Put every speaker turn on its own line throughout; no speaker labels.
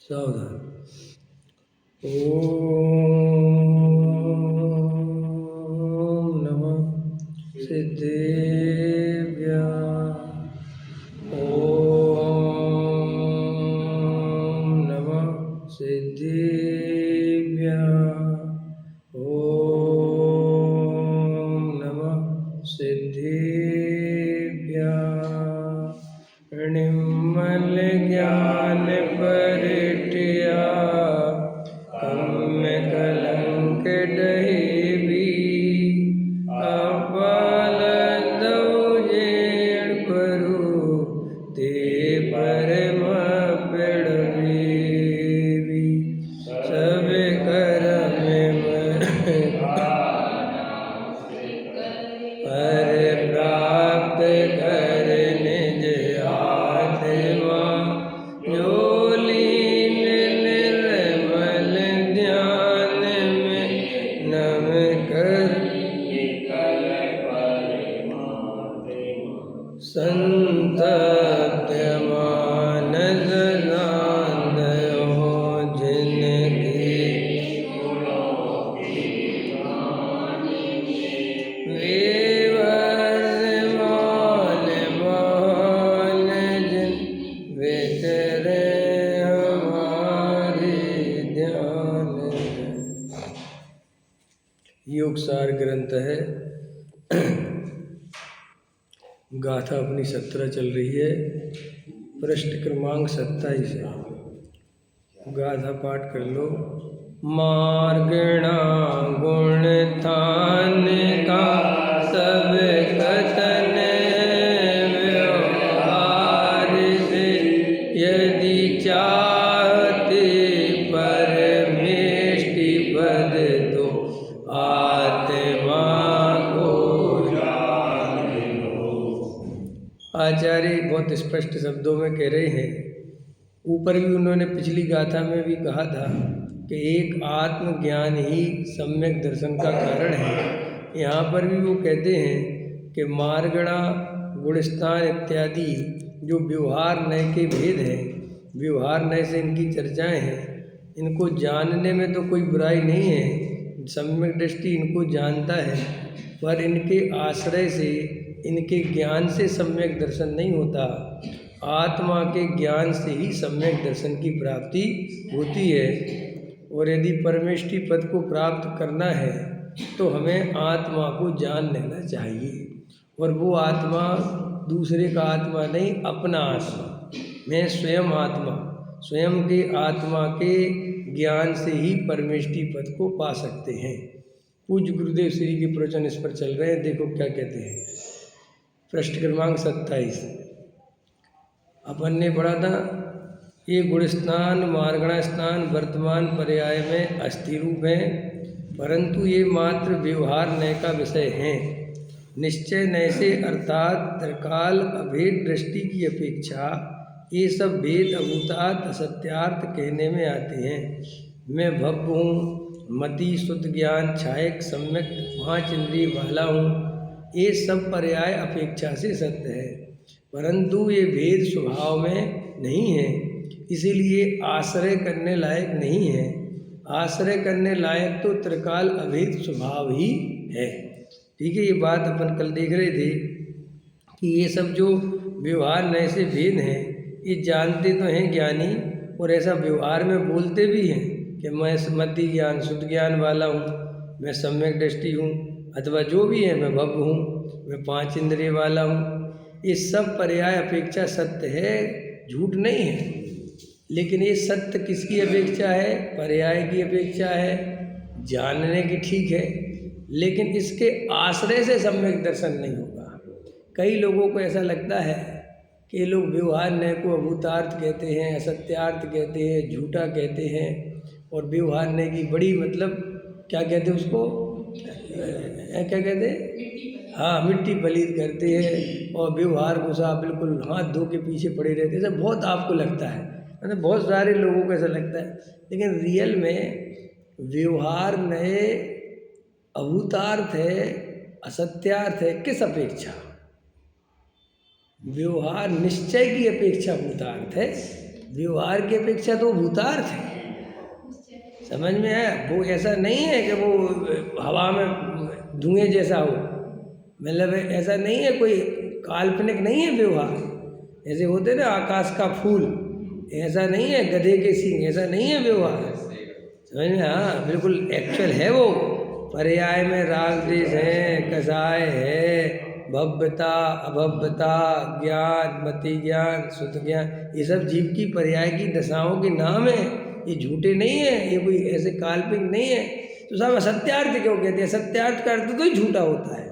सावधान। ओम नमः सिद्धेभ्यः। ओम नमः सिद्धेभ्यः। ओम नमः सिद्धेभ्यः। निर्मल ज्ञान परिटिया कम्य कलंक डहेबी। अपाल दौजेण परु ते परम पेड़बी। सब कर्म पर प्राप्त कर निज आत्मा। जो लीन निर्मल ध्यान में नम कर संतप्त मानस नांदयो। जिनके विवर्तमान मान जिन विचरे हमारे ध्यान। योगसार ग्रंथ है। गाथा अपनी 17 चल रही है। पृष्ठ क्रमांक 27 है। गाथा पाठ कर लो। मार्गणा गुण थान का सब कथन व्यवहार से। यदि चाहते परमेष्टि पद तो आत्मा को जान लो। आचार्य बहुत स्पष्ट शब्दों में कह रहे हैं। ऊपर भी उन्होंने पिछली गाथा में भी कहा था कि एक आत्मज्ञान ही सम्यक दर्शन का कारण है। यहाँ पर भी वो कहते हैं कि मार्गणा गुणस्थान इत्यादि जो व्यवहार नय के भेद हैं, व्यवहार नय से इनकी चर्चाएं हैं। इनको जानने में तो कोई बुराई नहीं है, सम्यक दृष्टि इनको जानता है, पर इनके आश्रय से, इनके ज्ञान से सम्यक दर्शन नहीं होता। आत्मा के ज्ञान से ही सम्यक दर्शन की प्राप्ति होती है। और यदि परमेष्टि पद को प्राप्त करना है तो हमें आत्मा को जान लेना चाहिए। और वो आत्मा दूसरे का आत्मा नहीं, अपना आत्मा। मैं स्वयं आत्मा, स्वयं के आत्मा के ज्ञान से ही परमेष्टि पद को पा सकते हैं। पूज्य गुरुदेव श्री के प्रवचन इस पर चल रहे हैं। देखो क्या कहते हैं। पृष्ठ क्रमांक 27 अपन ने पढ़ा था। ये गुण स्नान मार्गणा स्नान वर्तमान पर्याय में अस्थि रूप हैं, परंतु ये मात्र व्यवहार नय का विषय हैं। निश्चय नय से अर्थात त्रिकाल अभेद दृष्टि की अपेक्षा ये सब भेद अभूतार्थ असत्यार्थ कहने में आते हैं। मैं भव्य हूँ, मति शुद्ध ज्ञान छायक सम्यक 5 इंद्रिय वाला हूँ। ये सब पर्याय अपेक्षा से सत्य है, परंतु ये भेद स्वभाव में नहीं है, इसीलिए आश्रय करने लायक नहीं है। आश्रय करने लायक तो त्रिकाल अभेद स्वभाव ही है। ठीक है, ये बात अपन कल देख रहे थे कि ये सब जो व्यवहार नय से भेद हैं, ये जानते तो हैं ज्ञानी, और ऐसा व्यवहार में बोलते भी हैं कि मैं मति ज्ञान शुद्ध ज्ञान वाला हूँ, मैं सम्यक दृष्टि हूँ, अथवा जो भी है, मैं भव्य हूँ, मैं 5 इंद्रिय वाला हूँ। ये सब पर्याय अपेक्षा सत्य है, झूठ नहीं है। लेकिन ये सत्य किसकी अपेक्षा है? पर्याय की अपेक्षा है, जानने की ठीक है, लेकिन इसके आश्रय से सम्यक दर्शन नहीं होगा। कई लोगों को ऐसा लगता है कि ये लोग व्यवहार नय को अभूतार्थ कहते हैं, असत्यार्थ कहते हैं, झूठा कहते हैं, और व्यवहार नय की बड़ी मतलब क्या कहते हैं उसको, क्या कहते हैं, हाँ, मिट्टी पलीत करते हैं, और व्यवहार को साफ बिल्कुल हाथ धो के पीछे पड़े रहते हैं। सब बहुत आपको लगता है, मतलब बहुत सारे लोगों को ऐसा लगता है, लेकिन रियल में व्यवहार नय अभूतार्थ है, असत्यार्थ है। किस अपेक्षा? व्यवहार निश्चय की अपेक्षा भूतार्थ है, व्यवहार की अपेक्षा तो भूतार्थ है। समझ में आया? वो ऐसा नहीं है कि वो हवा में धुएं जैसा हो, मतलब ऐसा नहीं है, कोई काल्पनिक नहीं है व्यवहार। ऐसे होते ना आकाश का फूल, ऐसा नहीं है, गधे के सींग, ऐसा नहीं है व्यवहार। समझ में? हाँ, बिल्कुल एक्चुअल है वो। पर्याय में राग देश है, कसाय है, भव्यता, अभव्यता, ज्ञान, मति ज्ञान, शुद्ध ज्ञान, ये सब जीव की पर्याय की दशाओं के नाम है। ये झूठे नहीं है, ये कोई ऐसे काल्पनिक नहीं है। तो सब असत्यार्थ क्यों कहते हैं? सत्यार्थ का अर्थ तो ही झूठा होता है,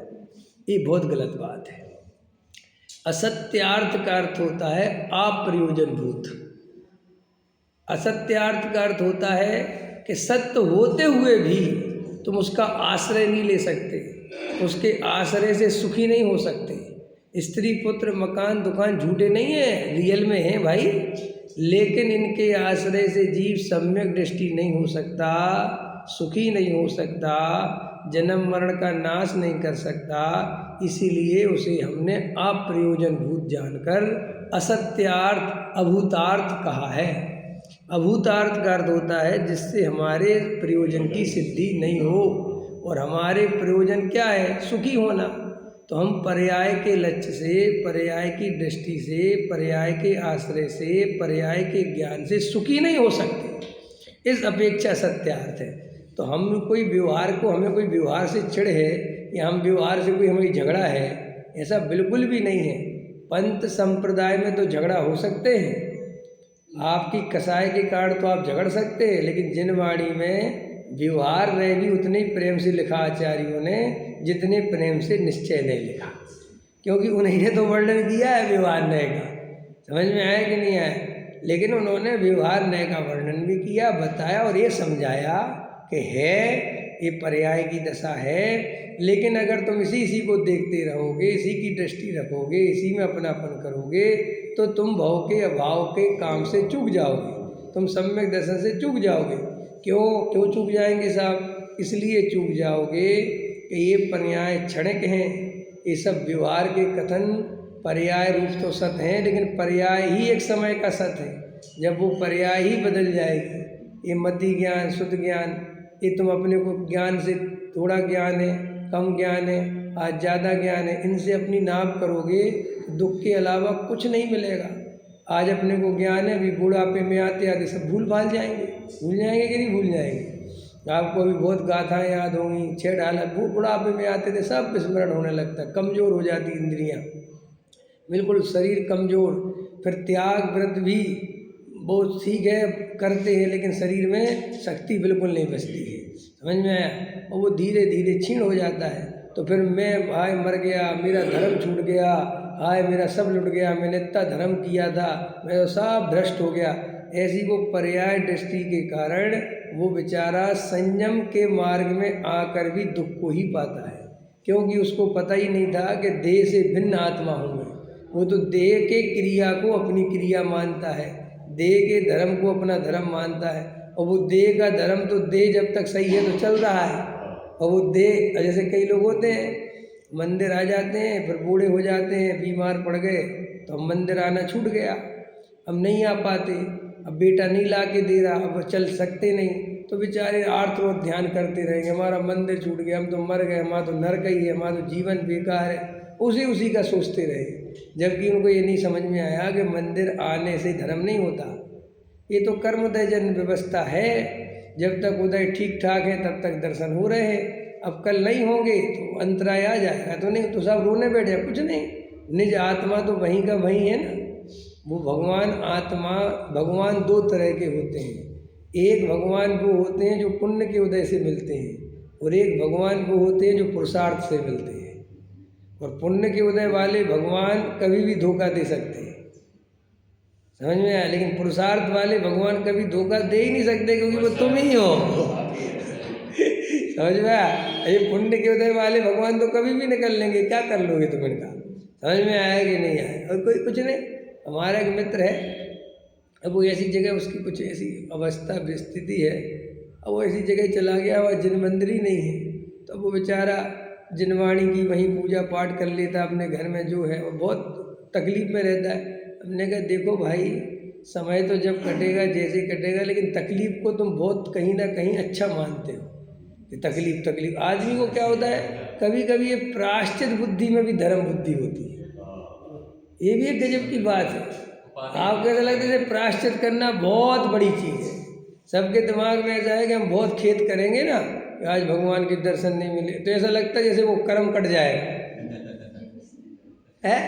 ये बहुत गलत बात है। असत्यार्थ का अर्थ होता है अप्रयोजनभूत। असत्यार्थ का अर्थ होता है कि सत्य होते हुए भी तुम उसका आश्रय नहीं ले सकते, उसके आश्रय से सुखी नहीं हो सकते। स्त्री पुत्र मकान दुकान झूठे नहीं है, रियल में है भाई, लेकिन इनके आश्रय से जीव सम्यक दृष्टि नहीं हो सकता, सुखी नहीं हो सकता, जन्म मरण का नाश नहीं कर सकता। इसीलिए उसे हमने अप्रयोजनभूत जानकर असत्यार्थ अभूतार्थ कहा है। अभूतार्थ का अर्थ होता है जिससे हमारे प्रयोजन की सिद्धि नहीं हो, और हमारे प्रयोजन क्या है? सुखी होना। तो हम पर्याय के लक्ष्य से, पर्याय की दृष्टि से, पर्याय के आश्रय से, पर्याय के ज्ञान से सुखी नहीं हो सकते। इस अपेक्षा सत्यार्थ है। तो हम कोई व्यवहार को, हमें कोई व्यवहार से चिढ़ है या हम व्यवहार से कोई हमें झगड़ा है, ऐसा बिल्कुल भी नहीं है। पंथ संप्रदाय में तो झगड़ा हो सकते हैं, आपकी कसाय के कारण तो आप झगड़ सकते हैं, लेकिन जिनवाणी में व्यवहार रह भी उतने ही प्रेम से लिखा आचार्यों ने जितने प्रेम से निश्चय नहीं लिखा, क्योंकि उन्हीं ने तो वर्णन किया है व्यवहार नय का। समझ में आया कि नहीं आया? लेकिन उन्होंने व्यवहार नय का वर्णन भी किया, बताया और ये समझाया कि है ये पर्याय की दशा है, लेकिन अगर तुम इसी को देखते रहोगे, इसी की दृष्टि रखोगे, इसी में अपनापन करोगे, तो तुम भव के अभाव के काम से चूक जाओगे, तुम सम्यक दर्शन से चूक जाओगे। क्यों चूक जाएंगे साहब? इसलिए चूक जाओगे कि ये पर्याय क्षणिक हैं। ये सब व्यवहार के कथन पर्याय रूप तो सत हैं, लेकिन पर्याय ही एक समय का सत है। जब वो पर्याय ही बदल जाएगी, ये मति ज्ञान, शुद्ध ज्ञान, ये तुम अपने को ज्ञान से थोड़ा ज्ञान है, कम ज्ञान है, आज ज़्यादा ज्ञान है, इनसे अपनी नाप करोगे, दुख के अलावा कुछ नहीं मिलेगा। आज अपने को ज्ञान है, अभी बुढ़ापे में आते आते सब भूल भाल जाएंगे। भूल जाएंगे कि नहीं भूल जाएंगे? आपको अभी बहुत गाथाएं याद होंगी, 6 ढाला बुढ़ापे में आते थे सब विस्मरण होने लगता है, कमज़ोर हो जाती इंद्रियां, बिल्कुल शरीर कमज़ोर। फिर त्याग व्रत भी बहुत ठीक है करते हैं, लेकिन शरीर में शक्ति बिल्कुल नहीं बचती है। समझ में आया? और वो धीरे धीरे क्षीण हो जाता है। तो फिर मैं हाय मर गया, मेरा धर्म छूट गया, हाय मेरा सब लुट गया, मैंने इतना धर्म किया था, मैं तो सब भ्रष्ट हो गया। ऐसी वो पर्याय दृष्टि के कारण वो बेचारा संयम के मार्ग में आकर भी दुख को ही पाता है, क्योंकि उसको पता ही नहीं था कि देह से भिन्न आत्मा हूँ मैं। वो तो देह के क्रिया को अपनी क्रिया मानता है, देह के धर्म को अपना धर्म मानता है, और वो देह का धर्म तो देह जब तक सही है तो चल रहा है। और वो देह, जैसे कई लोग होते हैं मंदिर आ जाते हैं, फिर बूढ़े हो जाते हैं, बीमार पड़ गए, तो अब मंदिर आना छूट गया, अब नहीं आ पाते, अब बेटा नहीं ला के दे रहा, अब चल सकते नहीं, तो बेचारे आर्तरोध ध्यान करते रहेंगे, हमारा मंदिर छूट गया, हम तो मर गए, हमारा तो नरक ही है, हमारा तो जीवन बेकार है, उसी का सोचते रहे। जबकि उनको ये नहीं समझ में आया कि मंदिर आने से धर्म नहीं होता, ये तो कर्मोदय जन्म व्यवस्था है। जब तक उदय ठीक ठाक है तब तक दर्शन हो रहे हैं, अब कल नहीं होंगे तो अंतराय आ जाएगा, तो नहीं तो सब रोने बैठ जाए। कुछ नहीं, निज आत्मा तो वहीं का वहीं है ना। वो भगवान आत्मा, भगवान 2 तरह के होते हैं। एक भगवान वो होते हैं जो पुण्य के उदय से मिलते हैं, और एक भगवान वो होते हैं जो पुरुषार्थ से मिलते हैं। और पुण्य के उदय वाले भगवान कभी भी धोखा दे सकते हैं, समझ में आया? लेकिन पुरुषार्थ वाले भगवान कभी धोखा दे ही नहीं सकते, क्योंकि वो तुम ही हो। समझ में आया? ये पुण्य के उदय वाले भगवान तो कभी भी निकल लेंगे, क्या कर लोगे तुम इनका? समझ में आया कि नहीं आया? और कोई कुछ नहीं। हमारा एक मित्र है, अब वो ऐसी जगह, उसकी कुछ ऐसी अवस्था स्थिति है, अब वो ऐसी जगह चला गया, वह जिन मंदिर ही नहीं है, तो वो बेचारा जिनवाणी की वहीं पूजा पाठ कर लेता अपने घर में जो है, वो बहुत तकलीफ में रहता है। हमने कहा देखो भाई, समय तो जब कटेगा जैसे कटेगा, लेकिन तकलीफ को तुम बहुत कहीं ना कहीं अच्छा मानते हो कि तकलीफ आदमी को क्या होता है, कभी कभी ये प्रायश्चित बुद्धि में भी धर्म बुद्धि होती है। ये भी एक गजब की बात है। आपको ऐसा लगता है जैसे प्रायश्चित करना बहुत बड़ी चीज़ है। सबके दिमाग में ऐसा है कि हम बहुत खेद करेंगे ना कि आज भगवान के दर्शन नहीं मिले, तो ऐसा लगता है जैसे वो कर्म कट जाएगा है।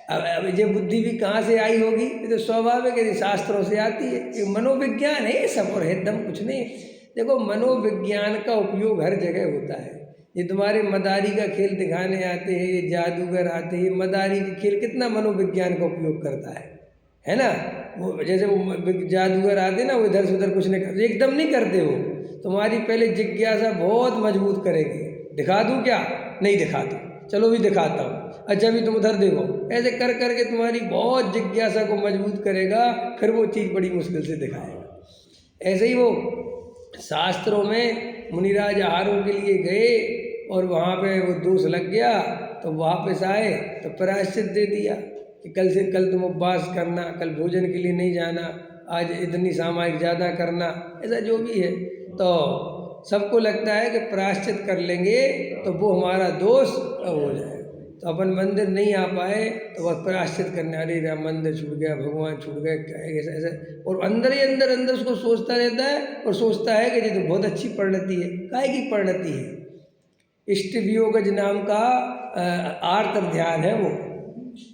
अब ये बुद्धि भी कहाँ से आई होगी? ये तो स्वाभाविक है, शास्त्रों से आती है। ये मनोविज्ञान है ये सब, और एकदम कुछ नहीं। देखो, मनोविज्ञान का उपयोग हर जगह होता है। ये तुम्हारे मदारी का खेल दिखाने आते हैं, ये जादूगर आते हैं, मदारी का खेल कितना मनोविज्ञान का उपयोग करता है ना। वो जैसे वो जादूगर आते ना, वो इधर से उधर कुछ नहीं करते, एकदम नहीं करते। वो तुम्हारी पहले जिज्ञासा बहुत मजबूत करेगी। दिखा दूँ क्या? नहीं दिखाता, चलो भी दिखाता हूँ। अच्छा भी तुम उधर देखो, ऐसे कर करके तुम्हारी बहुत जिज्ञासा को मजबूत करेगा, फिर वो चीज़ बड़ी मुश्किल से दिखाएगा। ऐसे ही वो शास्त्रों में मुनिराज आहारों के लिए गए और वहाँ पे वो दोष लग गया, तो वापस आए तो प्रायश्चित दे दिया कि कल तुम उपवास करना, कल भोजन के लिए नहीं जाना, आज इतनी सामायिक ज़्यादा करना, ऐसा जो भी है। तो सबको लगता है कि प्रायश्चित कर लेंगे तो वो हमारा दोष कम हो जाएगा। तो अपन मंदिर नहीं आ पाए तो वह प्रायश्चित करने, अरे राम मंदिर छूट गया, भगवान छूट गए, ऐसा ऐसा, और अंदर ही अंदर उसको सोचता रहता है और सोचता है कि ये तो बहुत अच्छी परिणति है। काहे की परिणति है? इष्ट वियोगज नाम का आर्त ध्यान है। वो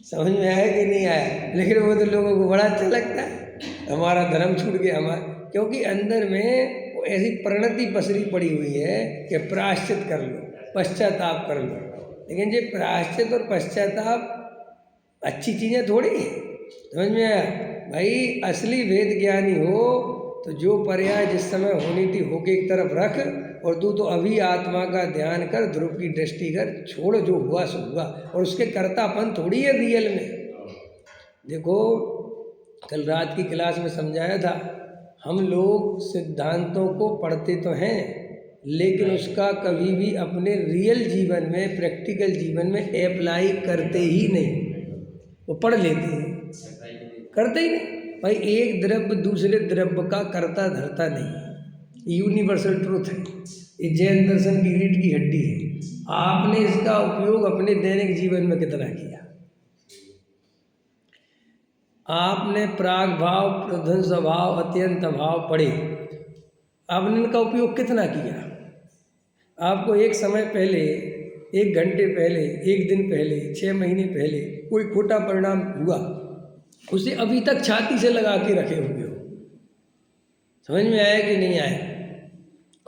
समझ में आया कि नहीं आया? लेकिन वो तो लोगों को बड़ा अच्छा लगता है, हमारा धर्म छूट गया हमारा, क्योंकि अंदर में ऐसी परिणति पसरी पड़ी हुई है कि प्रायश्चित कर लो, पश्चाताप कर लो। लेकिन ये प्रायश्चित और पश्चाताप अच्छी चीज़ें थोड़ी हैं। समझ में आया भाई? असली वेद ज्ञानी हो तो जो पर्याय जिस समय होनी थी होके एक तरफ रख, और तू तो अभी आत्मा का ध्यान कर, ध्रुव की दृष्टि कर, छोड़ जो हुआ सो हुआ, और उसके कर्तापन थोड़ी है रियल में। देखो, कल रात की क्लास में समझाया था, हम लोग सिद्धांतों को पढ़ते तो हैं, लेकिन उसका कभी भी अपने रियल जीवन में, प्रैक्टिकल जीवन में अप्लाई करते ही नहीं। वो पढ़ लेते हैं, करते ही नहीं। भाई, एक द्रव्य दूसरे द्रव्य का कर्ता धरता नहीं, यूनिवर्सल ट्रूथ है। ये जैन दर्शन की रीढ़ की हड्डी है। आपने इसका उपयोग अपने दैनिक जीवन में कितना किया? आपने प्राग भाव, प्रध्वंस भाव, अत्यंत भाव पढ़े, आपने इनका उपयोग कितना किया? आपको एक समय पहले, 1 घंटे पहले, 1 दिन पहले, 6 महीने पहले कोई खोटा परिणाम हुआ, उसे अभी तक छाती से लगा के रखे हुए हो। समझ में आया कि नहीं आया?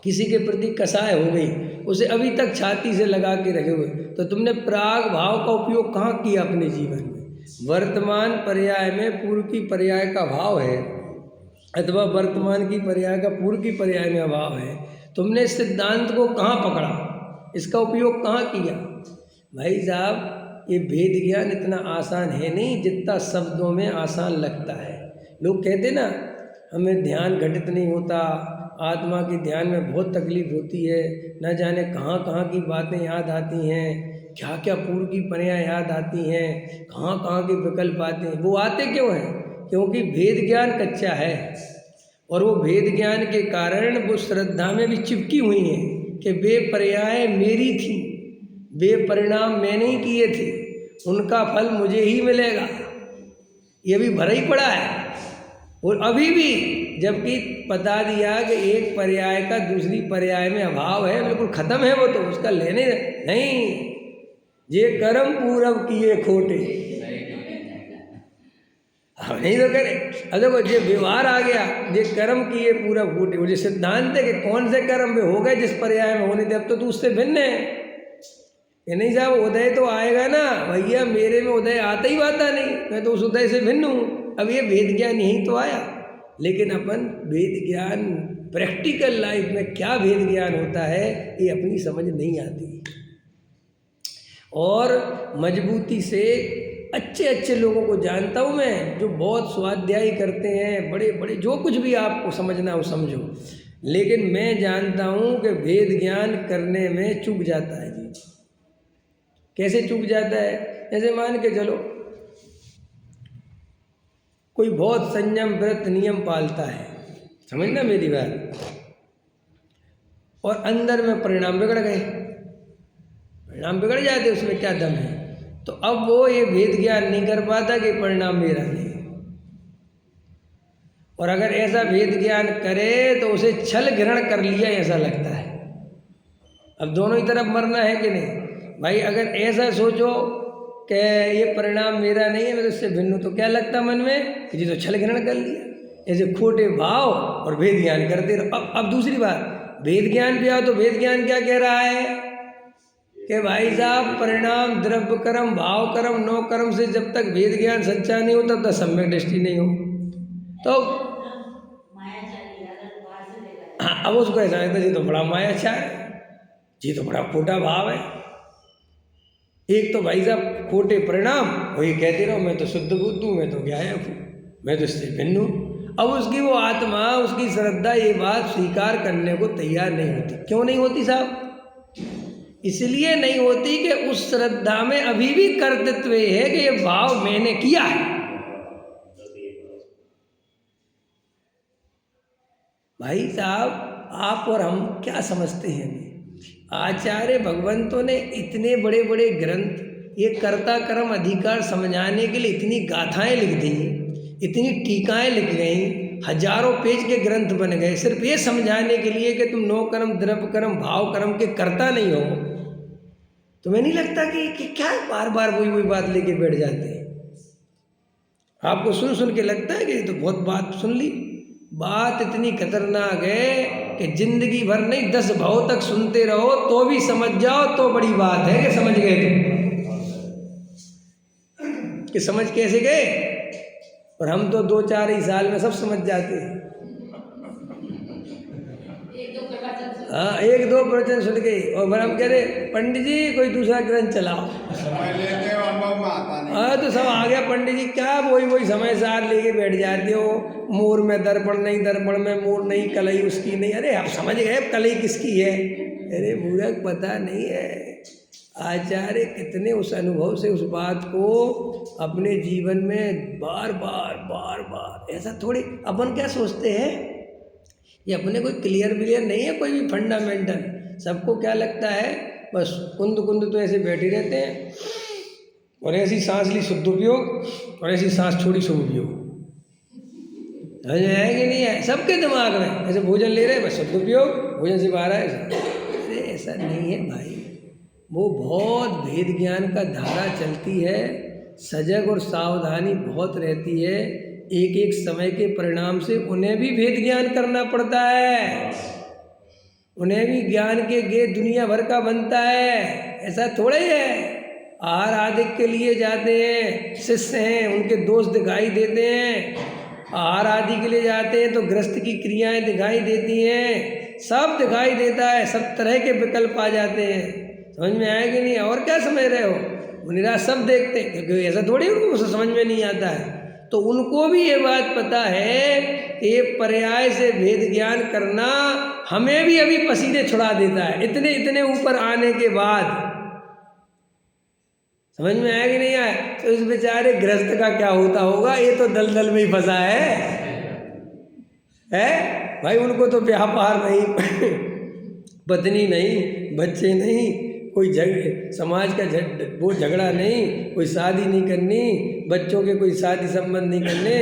किसी के प्रति कसाय हो गई, उसे अभी तक छाती से लगा के रखे हुए, तो तुमने प्राग भाव का उपयोग कहाँ किया अपने जीवन में? वर्तमान पर्याय में पूर्व की पर्याय का भाव है, अथवा वर्तमान की पर्याय का पूर्व की पर्याय में अभाव है। तुमने इस सिद्धांत को कहाँ पकड़ा? इसका उपयोग कहाँ किया? भाई साहब, ये भेद ज्ञान इतना आसान है नहीं जितना शब्दों में आसान लगता है। लोग कहते ना, हमें ध्यान घटित नहीं होता, आत्मा के ध्यान में बहुत तकलीफ होती है, न जाने कहाँ कहाँ की बातें याद आती हैं, क्या क्या पूर्व की पर्याय याद आती हैं, कहाँ कहाँ के विकल्प आते हैं। वो आते क्यों हैं? क्योंकि भेद ज्ञान कच्चा है, और वो भेद ज्ञान के कारण वो श्रद्धा में भी चिपकी हुई हैं कि वे पर्याय मेरी थी, वे परिणाम मैंने ही किए थे, उनका फल मुझे ही मिलेगा। ये भी भरा ही पड़ा है। और अभी भी जबकि बता दिया कि एक पर्याय का दूसरी पर्याय में अभाव है, बिल्कुल खत्म है वो, तो उसका लेने नहीं। ये कर्म पूरब किए खोटे, हम नहीं तो करें। अब देखो, ये व्यवहार आ गया, ये कर्म किए पूरा खोटे। मुझे सिद्धांत है कि कौन से कर्म में हो गए जिस पर्याय में होने थे, अब तो उससे भिन्न है। ये नहीं साहब, उदय तो आएगा ना भैया, मेरे में उदय आता ही आता नहीं, मैं तो उस उदय से भिन्न हूँ। अब ये वेद ज्ञान यही तो आया, लेकिन अपन वेद ज्ञान प्रैक्टिकल लाइफ में क्या वेद ज्ञान होता है ये अपनी समझ नहीं आती। और मजबूती से अच्छे अच्छे लोगों को जानता हूँ मैं, जो बहुत स्वाध्याय करते हैं, बड़े बड़े, जो कुछ भी आपको समझना हो समझो, लेकिन मैं जानता हूँ कि वेद ज्ञान करने में चूक जाता है जी। कैसे चूक जाता है? जैसे मान के चलो, कोई बहुत संयम व्रत नियम पालता है, समझना मेरी बात, और अंदर में परिणाम बिगड़ गए, परिणाम बिगड़ जाते, उसमें क्या दम है। तो अब वो ये भेद ज्ञान नहीं कर पाता कि परिणाम मेरा नहीं, और अगर ऐसा भेद ज्ञान करे तो उसे छल ग्रहण कर लिया ऐसा लगता है। अब दोनों ही तरफ मरना है कि नहीं भाई। अगर ऐसा सोचो कि ये परिणाम मेरा नहीं है, मैं तो उससे भिन्न हूँ, तो क्या लगता मन में कि जी तो छल ग्रहण कर लिया। ऐसे खोटे भाव और भेद ज्ञान करते रहो। अब दूसरी बात, भेद ज्ञान पे आओ तो भेद ज्ञान क्या कह रहा है कि भाई साहब परिणाम द्रव्य कर्म भाव कर्म नौ कर्म से जब तक भेद ज्ञान सच्चा नहीं हो तब तक सम्यक दृष्टि नहीं हो। तो हाँ, अब उसको ऐसा लगता है जी तो बड़ा मायाचार है, जी तो बड़ा खोटा भाव है। एक तो भाई साहब खोटे परिणाम, वो ये कहते रहो मैं तो शुद्ध बुद्ध हूँ, मैं तो गायब हूँ, मैं तो इससे भिन्न हूँ। अब उसकी वो आत्मा, उसकी श्रद्धा ये बात स्वीकार करने को तैयार नहीं होती। क्यों नहीं होती साहब? इसलिए नहीं होती कि उस श्रद्धा में अभी भी कर्तृत्व है कि ये भाव मैंने किया है। भाई साहब आप और हम क्या समझते हैं? आचार्य भगवंतों ने इतने बड़े बड़े ग्रंथ ये कर्ता कर्म अधिकार समझाने के लिए इतनी गाथाएं लिख दी, इतनी टीकाएं लिख गई, हजारों पेज के ग्रंथ बन गए सिर्फ ये समझाने के लिए कि तुम नौ कर्म द्रव्य कर्म भाव कर्म के कर्ता नहीं हो। तुम्हें नहीं लगता कि क्या बार बार वही बात लेके बैठ जाते हैं? आपको सुन सुन के लगता है कि ये तो बहुत बात सुन ली। बात इतनी खतरनाक है कि जिंदगी भर नहीं 10 भाव तक सुनते रहो तो भी समझ जाओ तो बड़ी बात है कि समझ गए तुम। कि समझ कैसे गए? और हम तो 2-4 ही साल में सब समझ जाते हैं। हाँ, 1-2 प्रवचन सुन गए और फिर हम कह रहे पंडित जी कोई दूसरा ग्रंथ चलाओ। हाँ तो सब आ गया पंडित जी, क्या वही समय सार लेके बैठ जाते हो। मोर में दर्पण नहीं, दर्पण में मोर नहीं, कलई उसकी नहीं। अरे आप समझ गए अब कलई किसकी है? अरे मूर्ख पता नहीं है। आचार्य कितने उस अनुभव से उस बात को अपने जीवन में बार बार ऐसा थोड़ी अपन क्या सोचते हैं ये अपने कोई क्लियर नहीं है कोई भी फंडामेंटल। सबको क्या लगता है बस कुंद तो ऐसे बैठे रहते हैं और ऐसी सांस ली शुद्ध उपयोग और ऐसी सांस छोड़ी शुभ उपयोग। समझ में है कि नहीं है? सबके दिमाग में ऐसे भोजन ले रहे हैं बस शुद्ध उपयोग, भोजन से बाहर है। अरे ऐसा नहीं है भाई, वो बहुत भेद ज्ञान का धारा चलती है, सजग और सावधानी बहुत रहती है। एक एक समय के परिणाम से उन्हें भी भेद ज्ञान करना पड़ता है, उन्हें भी ज्ञान के गेट दुनिया भर का बनता है। ऐसा थोड़ा ही है आहार आदि के लिए जाते हैं, शिष्य हैं उनके दोष दिखाई देते हैं। आहार आदि के लिए जाते हैं तो गृहस्थ की क्रियाएं दिखाई देती हैं, सब दिखाई देता है, सब तरह के विकल्प आ जाते हैं। समझ में आया कि नहीं? और क्या समझ रहे हो? वो निराश सब देखते हैं क्योंकि ऐसा थोड़ी उनको समझ में नहीं आता है। तो उनको भी ये बात पता है कि ये पर्याय से भेद ज्ञान करना हमें भी अभी पसीने छुड़ा देता है इतने ऊपर आने के बाद। समझ में आया कि नहीं आया? तो इस बेचारे गृहस्थ का क्या होता होगा? ये तो दलदल में ही फंसा है भाई। उनको तो व्यापार नहीं, पत्नी नहीं, बच्चे नहीं, कोई समाज का वो झगड़ा नहीं, कोई शादी नहीं करनी, बच्चों के कोई शादी संबंध नहीं करने,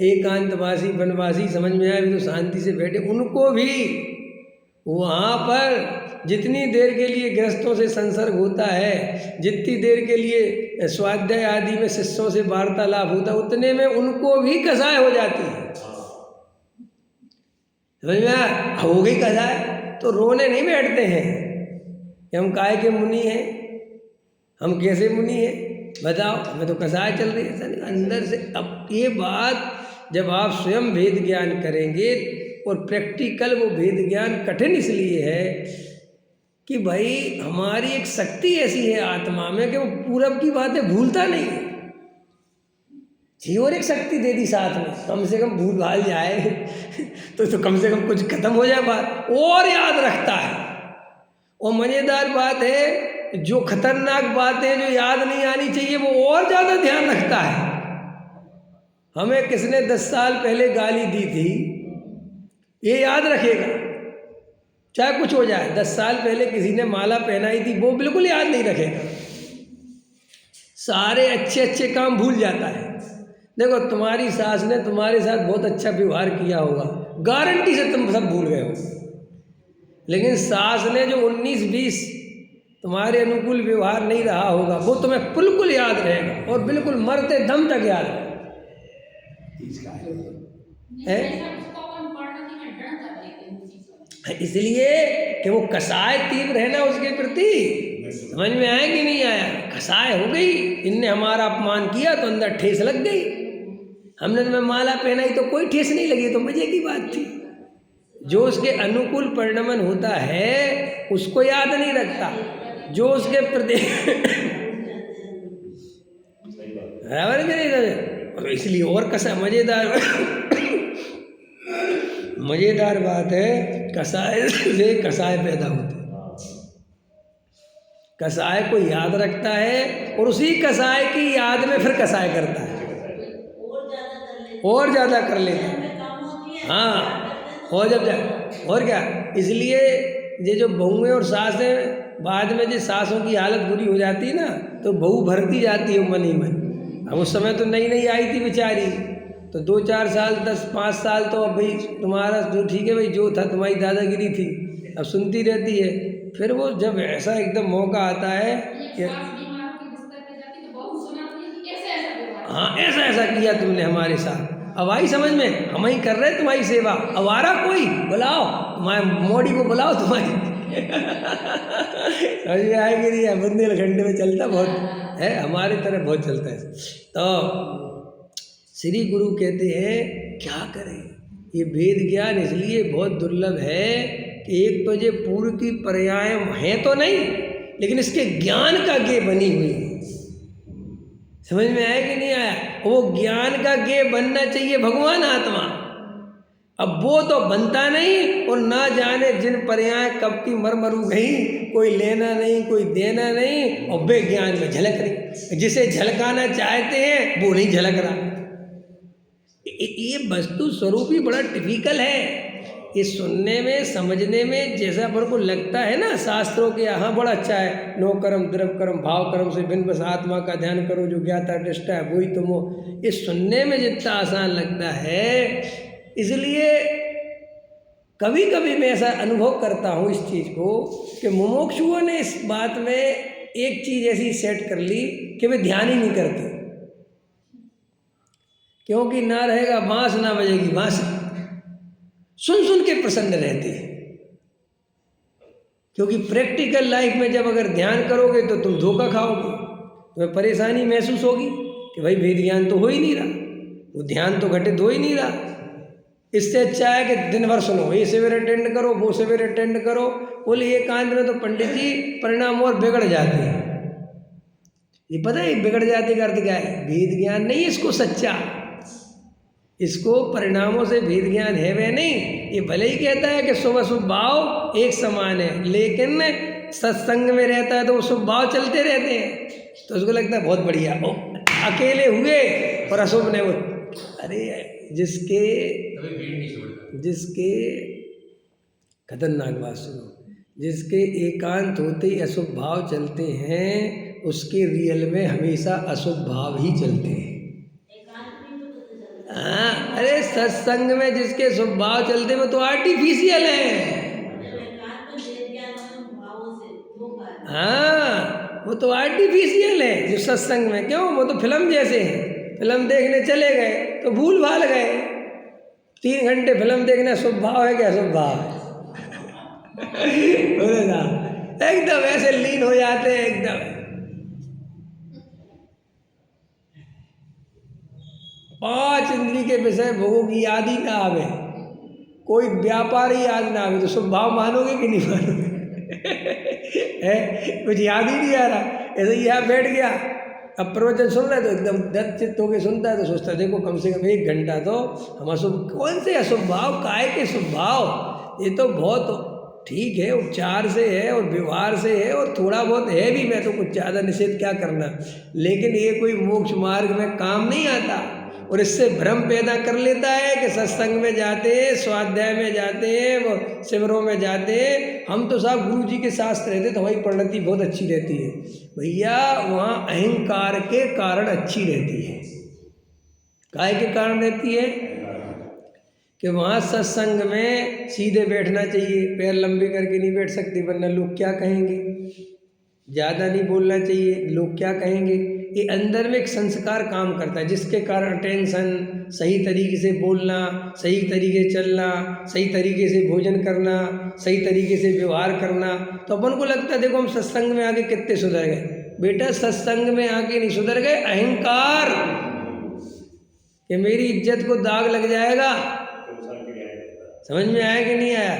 एकांतवासी वनवासी। समझ में आया? तो शांति से बैठे। उनको भी वहाँ पर जितनी देर के लिए गृहस्थों से संसर्ग होता है, जितनी देर के लिए स्वाध्याय आदि में शिष्यों से वार्तालाप होता है, उतने में उनको भी कसाय हो जाती है। समझ में आया? हो गई कसाय तो रोने नहीं बैठते हैं कि हम काहे के मुनि हैं, हम कैसे मुनि हैं, बताओ हमें तो कसाय चल रही है। ऐसा नहीं, अंदर से। अब ये बात जब आप स्वयं भेद ज्ञान करेंगे, और प्रैक्टिकल वो भेद ज्ञान कठिन इसलिए है कि भाई हमारी एक शक्ति ऐसी है आत्मा में कि वो पूरब की बातें भूलता नहीं है जी। और एक शक्ति दे दी साथ में, कम से कम भूल भाल जाए तो कम से कम कुछ खत्म हो जाए बात, और याद रखता है। और मज़ेदार बात है, जो खतरनाक बातें जो याद नहीं आनी चाहिए वो और ज़्यादा ध्यान रखता है। हमें किसने 10 साल पहले गाली दी थी, ये याद रखेगा, चाहे कुछ हो जाए। 10 साल पहले किसी ने माला पहनाई थी, वो बिल्कुल याद नहीं रखेगा, सारे अच्छे अच्छे काम भूल जाता है। देखो तुम्हारी सास ने तुम्हारे साथ बहुत अच्छा व्यवहार किया होगा, गारंटी से तुम सब भूल गए हो, लेकिन सास ने जो 19-20 तुम्हारे अनुकूल व्यवहार नहीं रहा होगा, वो तुम्हें बिल्कुल याद रहेगा और बिल्कुल मरते दम तक याद रहेगा। इसलिए कि वो कसाय तीव्र है ना उसके प्रति, समझ में आया कि नहीं आया? कसाय हो गई, इनने हमारा अपमान किया तो अंदर ठेस लग गई। हमने तुम्हें माला पहनाई तो कोई ठेस नहीं लगी, तो मजे की बात थी। जो उसके अनुकूल परिणमन होता है उसको याद नहीं रखता, जो उसके प्रति बराबर नहीं। इसलिए और कसा मजेदार बात है, कसाय से कसाय पैदा होते, कसाय को याद रखता है और उसी कसाय की याद में फिर कसाय करता है, और ज़्यादा कर लेता है। हाँ, और क्या। इसलिए ये जो बहुएं और सासें, बाद में जो सासों की हालत बुरी हो जाती है ना, तो बहू भरती जाती है मन ही मन। अब उस समय तो नई नई आई थी बेचारी, तो 2-4 साल 10-5 साल तो अब भाई तुम्हारा जो ठीक है भाई, जो था तुम्हारी दादागिरी थी, अब सुनती रहती है। फिर वो जब ऐसा एकदम मौका आता है कि हाँ ऐसा ऐसा किया तुमने हमारे साथ, अब आई समझ में, हम ही कर रहे हैं तुम्हारी सेवा, अब आ रहा कोई बुलाओ, तुम्हारे मोड़ी को बुलाओ तुम्हारी समझ में आएगी नहीं है? बुंदेलखंड में चलता बहुत है, हमारे तरफ बहुत चलता है। तो श्री गुरु कहते हैं क्या करें, ये वेद ज्ञान इसलिए बहुत दुर्लभ है कि एक तो ये पूर्व की पर्याय हैं तो नहीं, लेकिन इसके ज्ञान का गे बनी हुई है। समझ में आया कि नहीं आया? वो ज्ञान का गे बनना चाहिए भगवान आत्मा, अब वो तो बनता नहीं, और ना जाने जिन पर्याय कब की मरमरू गई, कोई लेना नहीं कोई देना नहीं, और बेज्ञान में झलक रही, जिसे झलकाना चाहते हैं वो नहीं झलक रहा। ये वस्तु स्वरूप ही बड़ा टिपिकल है। ये सुनने में समझने में जैसा अपन को लगता है ना शास्त्रों के, हाँ बड़ा अच्छा है, नो कर्म द्रव कर्म भाव कर्म से भिन्न बस आत्मा का ध्यान करो, जो ज्ञाता दृष्टा है वही तुम हो, ये सुनने में जितना आसान लगता है। इसलिए कभी कभी मैं ऐसा अनुभव करता हूँ इस चीज़ को कि मुमुक्षुओं ने इस बात में एक चीज़ ऐसी सेट कर ली कि वे ध्यान ही नहीं करते, क्योंकि ना रहेगा बांस ना बजेगी बांसुरी, सुन सुन के प्रसन्न रहते हैं। क्योंकि प्रैक्टिकल लाइफ में जब अगर ध्यान करोगे तो तुम धोखा खाओगे, तुम्हें परेशानी महसूस होगी कि भाई वेद ज्ञान तो हो ही नहीं रहा, वो ध्यान तो घटित हो ही नहीं रहा। इससे अच्छा है कि दिन भर सुनो, ये शिविर अटेंड करो वो शिविर अटेंड करो, बोले एकांत में तो पंडित जी परिणाम और बिगड़ जाते हैं। ये पता है बिगड़ जाते का अर्थ क्या है? वेद ज्ञान नहीं इसको सच्चा, इसको परिणामों से भेद ज्ञान है वह नहीं। ये भले ही कहता है कि शुभ अशुभ भाव एक समान है, लेकिन सत्संग में रहता है तो वो शुभ भाव चलते रहते हैं, तो उसको लगता है बहुत बढ़िया, ओ अकेले हुए और अशुभ ने वो, अरे जिसके खतरनाक बात सुनो, जिसके एकांत होते ही अशुभ भाव चलते हैं, उसके रियल में हमेशा अशुभ भाव ही चलते हैं। हाँ, अरे सत्संग में जिसके शुभ भाव चलते वो तो आर्टिफिशियल है। हाँ, वो तो आर्टिफिशियल है जो सत्संग में, क्यों? वो तो फिल्म जैसे है, फिल्म देखने चले गए तो भूल भाल गए, 3 घंटे फिल्म देखना शुभ भाव है क्या? शुभ भाव है बोले ना, एकदम ऐसे लीन हो जाते हैं, एकदम 5 इंद्री के विषय भोगों की याद ही ना आवे, कोई व्यापार ही याद ना आवे, तो शुभ भाव मानोगे कि नहीं मानोगे? है कुछ याद ही नहीं आ रहा, ऐसे ही यहाँ बैठ गया, अब प्रवचन सुन रहा है तो एकदम दत्त चित्त होकर सुनता है, तो सोचता है देखो कम से कम 1 घंटा तो हम अशुभ, कौन से अशुभ भाव, काय के शुभ भाव, ये तो बहुत ठीक है, उपचार से है और व्यवहार से है और थोड़ा बहुत है भी, मैं तो कुछ ज़्यादा निषेध क्या करना, लेकिन ये कोई मोक्ष मार्ग में काम नहीं आता। और इससे भ्रम पैदा कर लेता है कि सत्संग में जाते हैं, स्वाध्याय में जाते हैं, वो शिविरों में जाते हैं, हम तो साहब गुरु जी के साथ रहते तो हमारी परिणति बहुत अच्छी रहती है। भैया वहाँ अहंकार के कारण अच्छी रहती है। काहे के कारण रहती है कि वहाँ सत्संग में सीधे बैठना चाहिए, पैर लंबे करके नहीं बैठ सकते वरना लोग क्या कहेंगे, ज़्यादा नहीं बोलना चाहिए, लोग क्या कहेंगे। ये अंदर में एक संस्कार काम करता है जिसके कारण अटेंशन, सही तरीके से बोलना, सही तरीके से चलना, सही तरीके से भोजन करना, सही तरीके से व्यवहार करना। तो अपन को लगता है देखो हम सत्संग में आके कितने सुधर गए। बेटा सत्संग में आके नहीं सुधर गए, अहंकार कि मेरी इज्जत को दाग लग जाएगा। समझ में आया कि नहीं आया?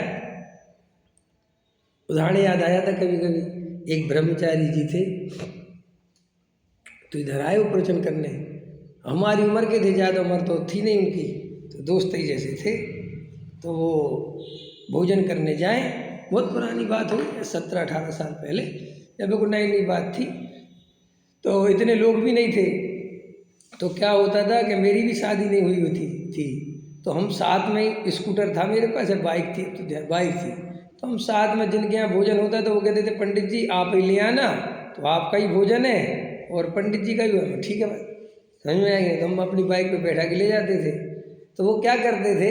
उदाहरण याद आया था कभी कभी। एक ब्रह्मचारी जी थे तो इधर आए वो प्रवचन करने। हमारी उम्र के थे, ज़्यादा उम्र तो थी नहीं उनकी, तो दोस्त ही जैसे थे। तो वो भोजन करने जाए, बहुत पुरानी बात हुई 17-18 साल पहले, जब बिल्कुल नई नई बात थी, तो इतने लोग भी नहीं थे। तो क्या होता था कि मेरी भी शादी नहीं हुई थी तो हम साथ में, स्कूटर था मेरे पास, बाइक थी, तो बाइक थी तो हम साथ में, जिनके यहाँ भोजन होता तो वो कहते थे पंडित जी आप ही ले आना, तो आपका ही भोजन है और पंडित जी का भी। ठीक है भाई, समझ में आएंगे। तो हम अपनी बाइक पे बैठा के ले जाते थे। तो वो क्या करते थे,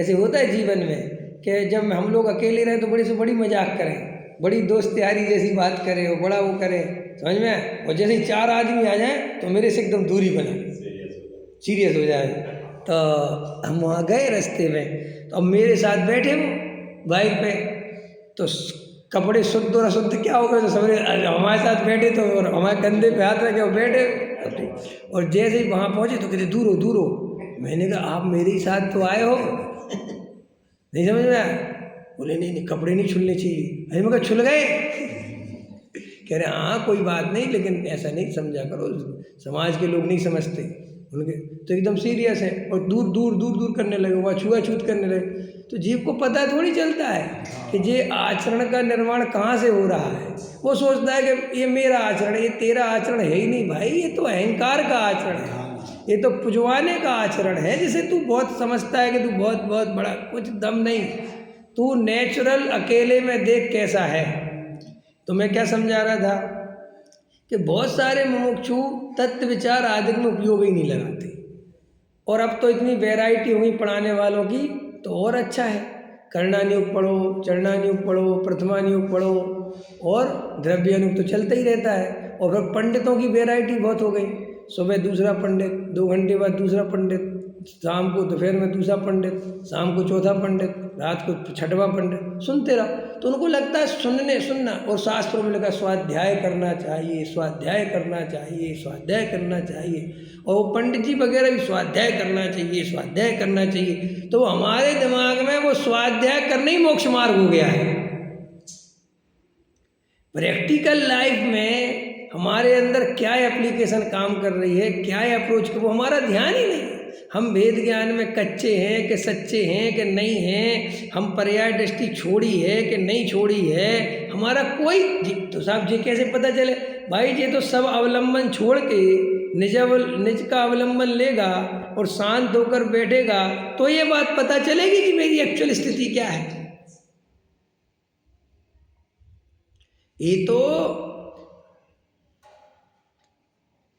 ऐसे होता है जीवन में कि जब हम लोग अकेले रहें तो बड़ी से बड़ी मजाक करें, बड़ी दोस्त यारी जैसी बात करें, वो बड़ा वो करें, समझ में आए। और जैसे ही 4 आदमी आ जाए तो मेरे से एकदम दूरी बना, सीरियस हो जाए। तो हम वहाँ गए रास्ते में, तो अब मेरे साथ बैठे वो बाइक पे, तो कपड़े शुद्ध और अशुद्ध क्या हो गए, तो समझे हमारे साथ बैठे तो और हमारे कंधे पे हाथ रखे वो बैठे। और जैसे ही वहाँ पहुँचे तो कहते दूर हो दूर हो। मैंने कहा आप मेरे ही साथ तो आए हो, नहीं समझ में आया? बोले नहीं कपड़े नहीं छुलने चाहिए। अरे मैं कहा छुल गए? कह रहे हाँ कोई बात नहीं, लेकिन ऐसा नहीं समझा करो, समाज के लोग नहीं समझते उनके। तो एकदम सीरियस है और दूर दूर करने लगे, वहाँ छुआछूत करने लगे। तो जीव को पता थोड़ी चलता है कि ये आचरण का निर्माण कहाँ से हो रहा है। वो सोचता है कि ये मेरा आचरण, ये तेरा आचरण है ही नहीं भाई, ये तो अहंकार का आचरण है, ये तो पुजवाने का आचरण है, जिसे तू बहुत समझता है कि तू बहुत बहुत बड़ा, कुछ दम नहीं। तू नेचुरल अकेले में देख कैसा है। तो मैं क्या समझा रहा था कि बहुत सारे मुमुक्षु तत्व विचार आदि में उपयोग ही नहीं लगाते, और अब तो इतनी वैरायटी हुई पढ़ाने वालों की, तो और अच्छा है। करणानुयोग पढ़ो, चरणानुयोग पढ़ो, प्रथमानुयोग पढ़ो, और द्रव्यानुयोग तो चलता ही रहता है। और फिर पंडितों की वैरायटी बहुत हो गई, सुबह दूसरा पंडित, 2 घंटे बाद दूसरा पंडित, शाम को दोपहर में दूसरा पंडित, शाम को चौथा पंडित, रात को छठवां पंडित, सुनते रहो। तो उनको लगता है सुनना, और शास्त्रों में लिखा स्वाध्याय करना चाहिए, स्वाध्याय करना चाहिए, स्वाध्याय करना चाहिए, और वो पंडित जी वगैरह भी स्वाध्याय करना चाहिए, स्वाध्याय करना चाहिए। तो हमारे दिमाग में वो स्वाध्याय करना ही मोक्ष मार्ग हो गया है। प्रैक्टिकल लाइफ में हमारे अंदर क्या एप्लीकेशन काम कर रही है, क्या अप्रोच, वो हमारा ध्यान ही नहीं। हम वेद ज्ञान में कच्चे हैं कि सच्चे हैं कि नहीं हैं, हम पर्याय दृष्टि छोड़ी है कि नहीं छोड़ी है, हमारा कोई तो साहब जी कैसे पता चले भाई? ये तो सब अवलंबन छोड़ के निज का अवलंबन लेगा और शांत होकर बैठेगा तो ये बात पता चलेगी कि मेरी एक्चुअल स्थिति क्या है। ये तो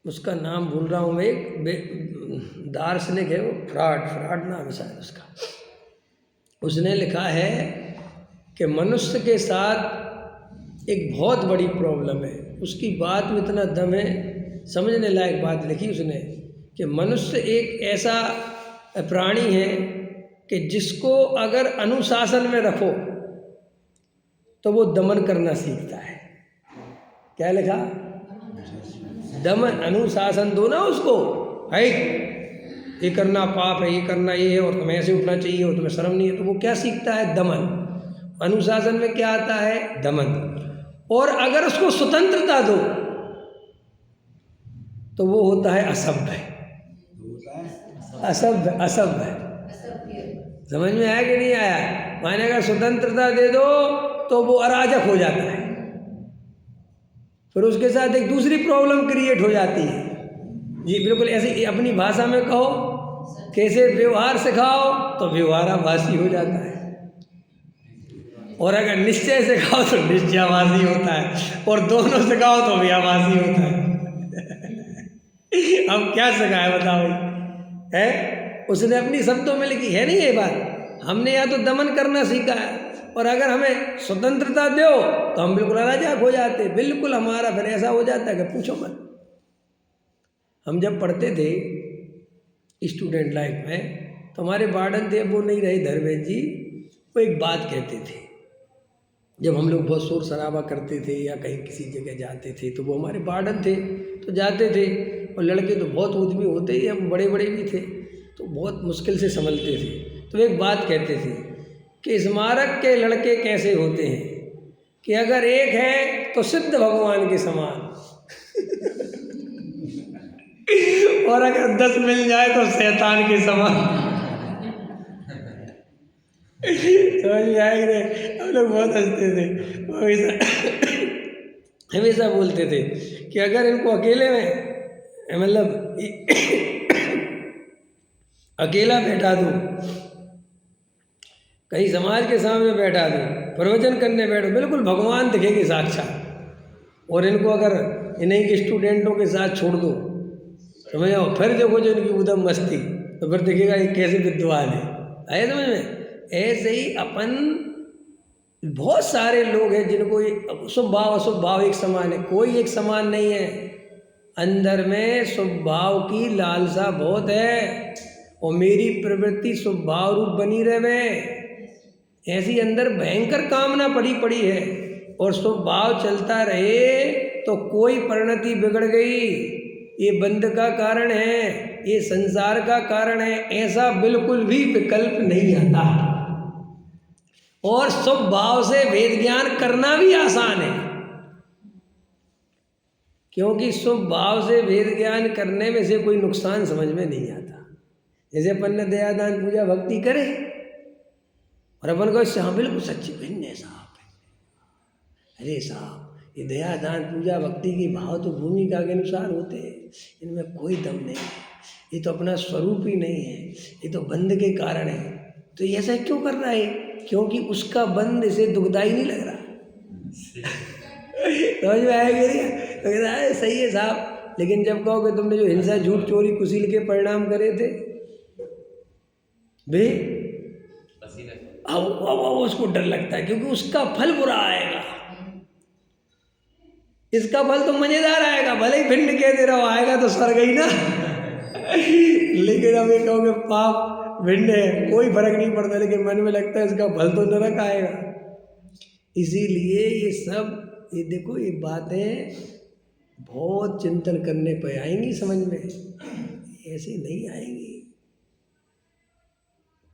उसका नाम भूल रहा हूँ मैं, एक दार्शनिक है वो, फ्राड नाम है शायद उसका। उसने लिखा है कि मनुष्य के साथ एक बहुत बड़ी प्रॉब्लम है। उसकी बात में इतना दम है, समझने लायक बात लिखी उसने, कि मनुष्य एक ऐसा प्राणी है कि जिसको अगर अनुशासन में रखो तो वो दमन करना सीखता है। क्या लिखा? दमन, अनुशासन दो ना उसको, है ये करना पाप है, ये करना ये है, और तुम्हें ऐसे उठना चाहिए, और तुम्हें शर्म नहीं है, तो वो क्या सीखता है? दमन। अनुशासन में क्या आता है? दमन। और अगर उसको स्वतंत्रता दो तो वो होता है असभ्य। असभ्य समझ में आया कि नहीं आया? माने अगर स्वतंत्रता दे दो तो वो अराजक हो जाता है, फिर उसके साथ एक दूसरी प्रॉब्लम क्रिएट हो जाती है। जी बिल्कुल ऐसे अपनी भाषा में कहो, कैसे व्यवहार सिखाओ तो व्यवहाराभासी हो जाता है, और अगर निश्चय सिखाओ तो निश्चयाभासी होता है, और दोनों सिखाओ तो व्याभासी होता है। अब क्या सिखाए बताओ है? उसने अपनी शब्दों में लिखी है नहीं ये बात। हमने या तो दमन करना सीखा है, और अगर हमें स्वतंत्रता दो तो हम बिल्कुल अराजक हो जाते, बिल्कुल हमारा फिर ऐसा हो जाता है कि पूछो मत। हम जब पढ़ते थे स्टूडेंट लाइफ में तो हमारे वार्डन थे, वो नहीं रहे धर्मेश जी, वो एक बात कहते थे। जब हम लोग बहुत शोर शराबा करते थे या कहीं किसी जगह जाते थे तो वो हमारे वार्डन थे, तो जाते थे, और लड़के तो बहुत उद्यमी होते ही, हम बड़े बड़े भी थे तो बहुत मुश्किल से संभलते थे। तो एक बात कहते थे कि स्मारक के लड़के कैसे होते हैं कि अगर एक है तो सिद्ध भगवान के समान और अगर 10 मिल जाए तो शैतान के समान। समझ में आए रे? हम लोग बहुत हंसते थे, हमेशा बोलते थे कि अगर इनको अकेले में मतलब अकेला बैठा दूँ, कहीं समाज के सामने बैठा दूँ, प्रवचन करने बैठो, बिल्कुल भगवान दिखेंगे साक्षात, और इनको अगर इन्हीं के स्टूडेंटों के साथ छोड़ दो, समझ आओ, फिर देखो जो इनकी उदम मस्ती, तो फिर दिखेगा ये कैसे विद्वान है। आए समझ में? ऐसे ही अपन बहुत सारे लोग हैं जिनको शुभ भाव अशुभ भाव एक समान है, कोई एक समान नहीं है। अंदर में शुभ भाव की लालसा बहुत है, और मेरी प्रवृत्ति शुभ भाव रूप बनी रहे, ऐसी अंदर भयंकर कामना पड़ी है, और शुभ भाव चलता रहे तो कोई परिणति बिगड़ गई, ये बंध का कारण है, ये संसार का कारण है, ऐसा बिल्कुल भी विकल्प नहीं आता। और शुभ भाव से वेद ज्ञान करना भी आसान है, क्योंकि शुभ भाव से वेद ज्ञान करने में से कोई नुकसान समझ में नहीं आता। जैसे अपन ने दया दान पूजा भक्ति करे और अपन को इससे हाँ बिल्कुल सच्ची भिन्न साहब, अरे साहब ये दया दान पूजा भक्ति की भाव तो भूमिका के अनुसार होते हैं, इनमें कोई दम नहीं है, ये तो अपना स्वरूप ही नहीं है, ये तो बंध के कारण है। तो ये ऐसा क्यों कर रहा है? क्योंकि उसका बंध इसे दुखदाई नहीं लग रहा। समझ में आएगा? तो कहता है सही है साहब, लेकिन जब कहो कि तुमने जो हिंसा झूठ चोरी कुशील के परिणाम करे थे बे, अब उसको डर लगता है, क्योंकि उसका फल बुरा आएगा, इसका फल तो मजेदार आएगा, भले ही भिन्न कह दे रहा हो, आएगा तो स्वर्ग ही ना। लेकिन अब ये कहोगे पाप भिन्न है, कोई फर्क नहीं पड़ता, लेकिन मन में लगता है इसका फल तो नरक आएगा। इसीलिए ये सब, ये देखो ये बातें बहुत चिंतन करने पे आएंगी समझ में, ऐसे नहीं आएंगी।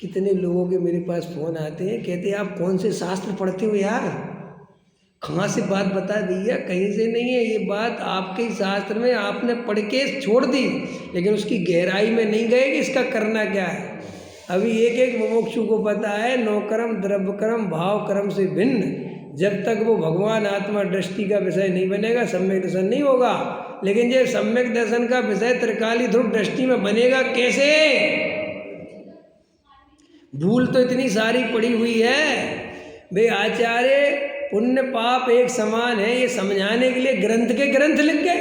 कितने लोगों के मेरे पास फोन आते हैं, कहते हैं आप कौन से शास्त्र पढ़ते हो यार, कहाँ से बात बता भैया, कहीं से नहीं है ये बात, आपके ही शास्त्र में आपने पढ़ के छोड़ दी, लेकिन उसकी गहराई में नहीं गए कि इसका करना क्या है। अभी एक एक मुमुक्षु को पता है नौकर्म द्रव्य कर्म भाव कर्म से भिन्न, जब तक वो भगवान आत्मा दृष्टि का विषय नहीं बनेगा सम्यक दर्शन नहीं होगा। लेकिन जब सम्यक दर्शन का विषय त्रिकाली ध्रुव दृष्टि में बनेगा कैसे? भूल तो इतनी सारी पड़ी हुई है भाई, आचार्य पुण्य पाप एक समान है ये समझाने के लिए ग्रंथ के ग्रंथ लिख गए,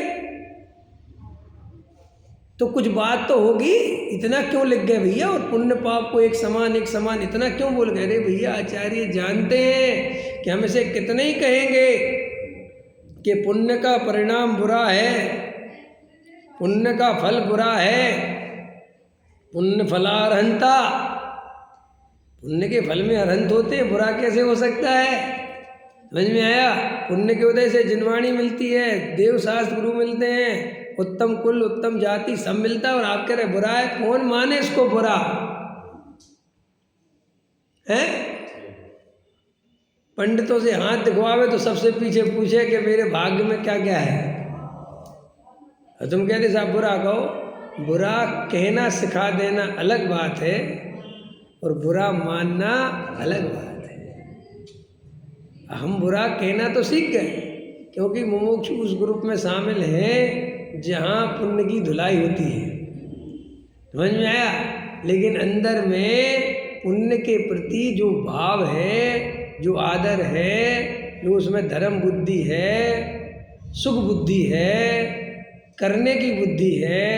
तो कुछ बात तो होगी, इतना क्यों लिख गए भैया? और पुण्य पाप को एक समान इतना क्यों बोल गए? रे भैया आचार्य जानते हैं कि हम इसे कितने ही कहेंगे कि पुण्य का परिणाम बुरा है, पुण्य का फल बुरा है, पुण्य फलारहंता, पुण्य के फल में अरहंत होते, बुरा कैसे हो सकता है? समझ में आया? पुण्य के उदय से जिनवाणी मिलती है, देव शास्त्र गुरु मिलते हैं, उत्तम कुल उत्तम जाति सब मिलता है, और आप कह रहे बुरा है, कौन माने इसको बुरा है? पंडितों से हाथ दिखवावे तो सबसे पीछे पूछे कि मेरे भाग्य में क्या क्या है, और तुम कहते साहब बुरा कहो। बुरा कहना सिखा देना अलग बात है, और बुरा मानना अलग बात है। हम बुरा कहना तो सीख गए, क्योंकि मुमुक्षु उस ग्रुप में शामिल हैं जहाँ पुण्य की धुलाई होती है, समझ में आया। लेकिन अंदर में पुण्य के प्रति जो भाव है, जो आदर है, जो उसमें धर्म बुद्धि है, सुख बुद्धि है, करने की बुद्धि है,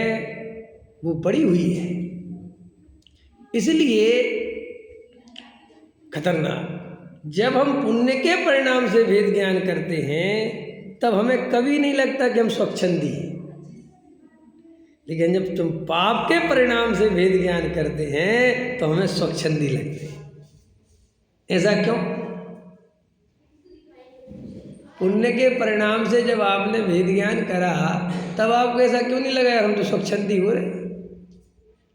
वो पड़ी हुई है। इसलिए खतरनाक। जब हम पुण्य के परिणाम से भेद ज्ञान करते हैं तब हमें कभी नहीं लगता कि हम स्वच्छंदी हैं। लेकिन जब तुम पाप के परिणाम से भेद ज्ञान करते हैं तो हमें स्वच्छंदी लगते हैं। ऐसा क्यों? पुण्य के परिणाम से जब आपने भेद ज्ञान करा तब आपको ऐसा क्यों नहीं लगा यार हम तो स्वच्छंदी हो रहे।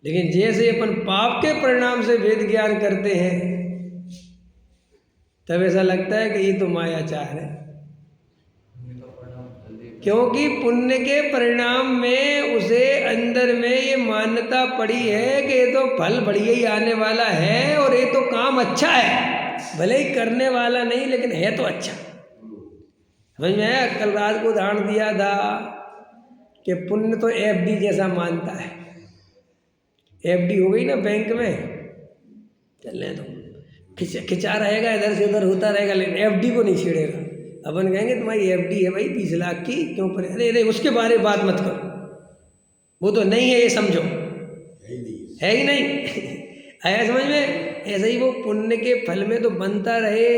लेकिन जैसे अपन पाप के परिणाम से भेद ज्ञान करते हैं तब ऐसा लगता है कि ये तो मायाचार है। क्योंकि पुण्य के परिणाम में उसे अंदर में ये मान्यता पड़ी है कि ये तो फल बढ़िया ही आने वाला है और ये तो काम अच्छा है, भले ही करने वाला नहीं लेकिन है तो अच्छा। समझ में आया। कल रात को उदाहरण दिया था कि पुण्य तो एफडी जैसा मानता है। एफडी हो गई ना बैंक में, चलने दो, खिंचा रहेगा, इधर से उधर होता रहेगा, लेकिन एफडी को नहीं छेड़ेगा। अपन कहेंगे तुम्हारी एफडी है भाई 20 लाख की, क्यों पर अरे उसके बारे में बात मत करो, वो तो नहीं है, ये समझो है ही नहीं। आया समझ में। ऐसे ही वो पुण्य के फल में तो बनता रहे।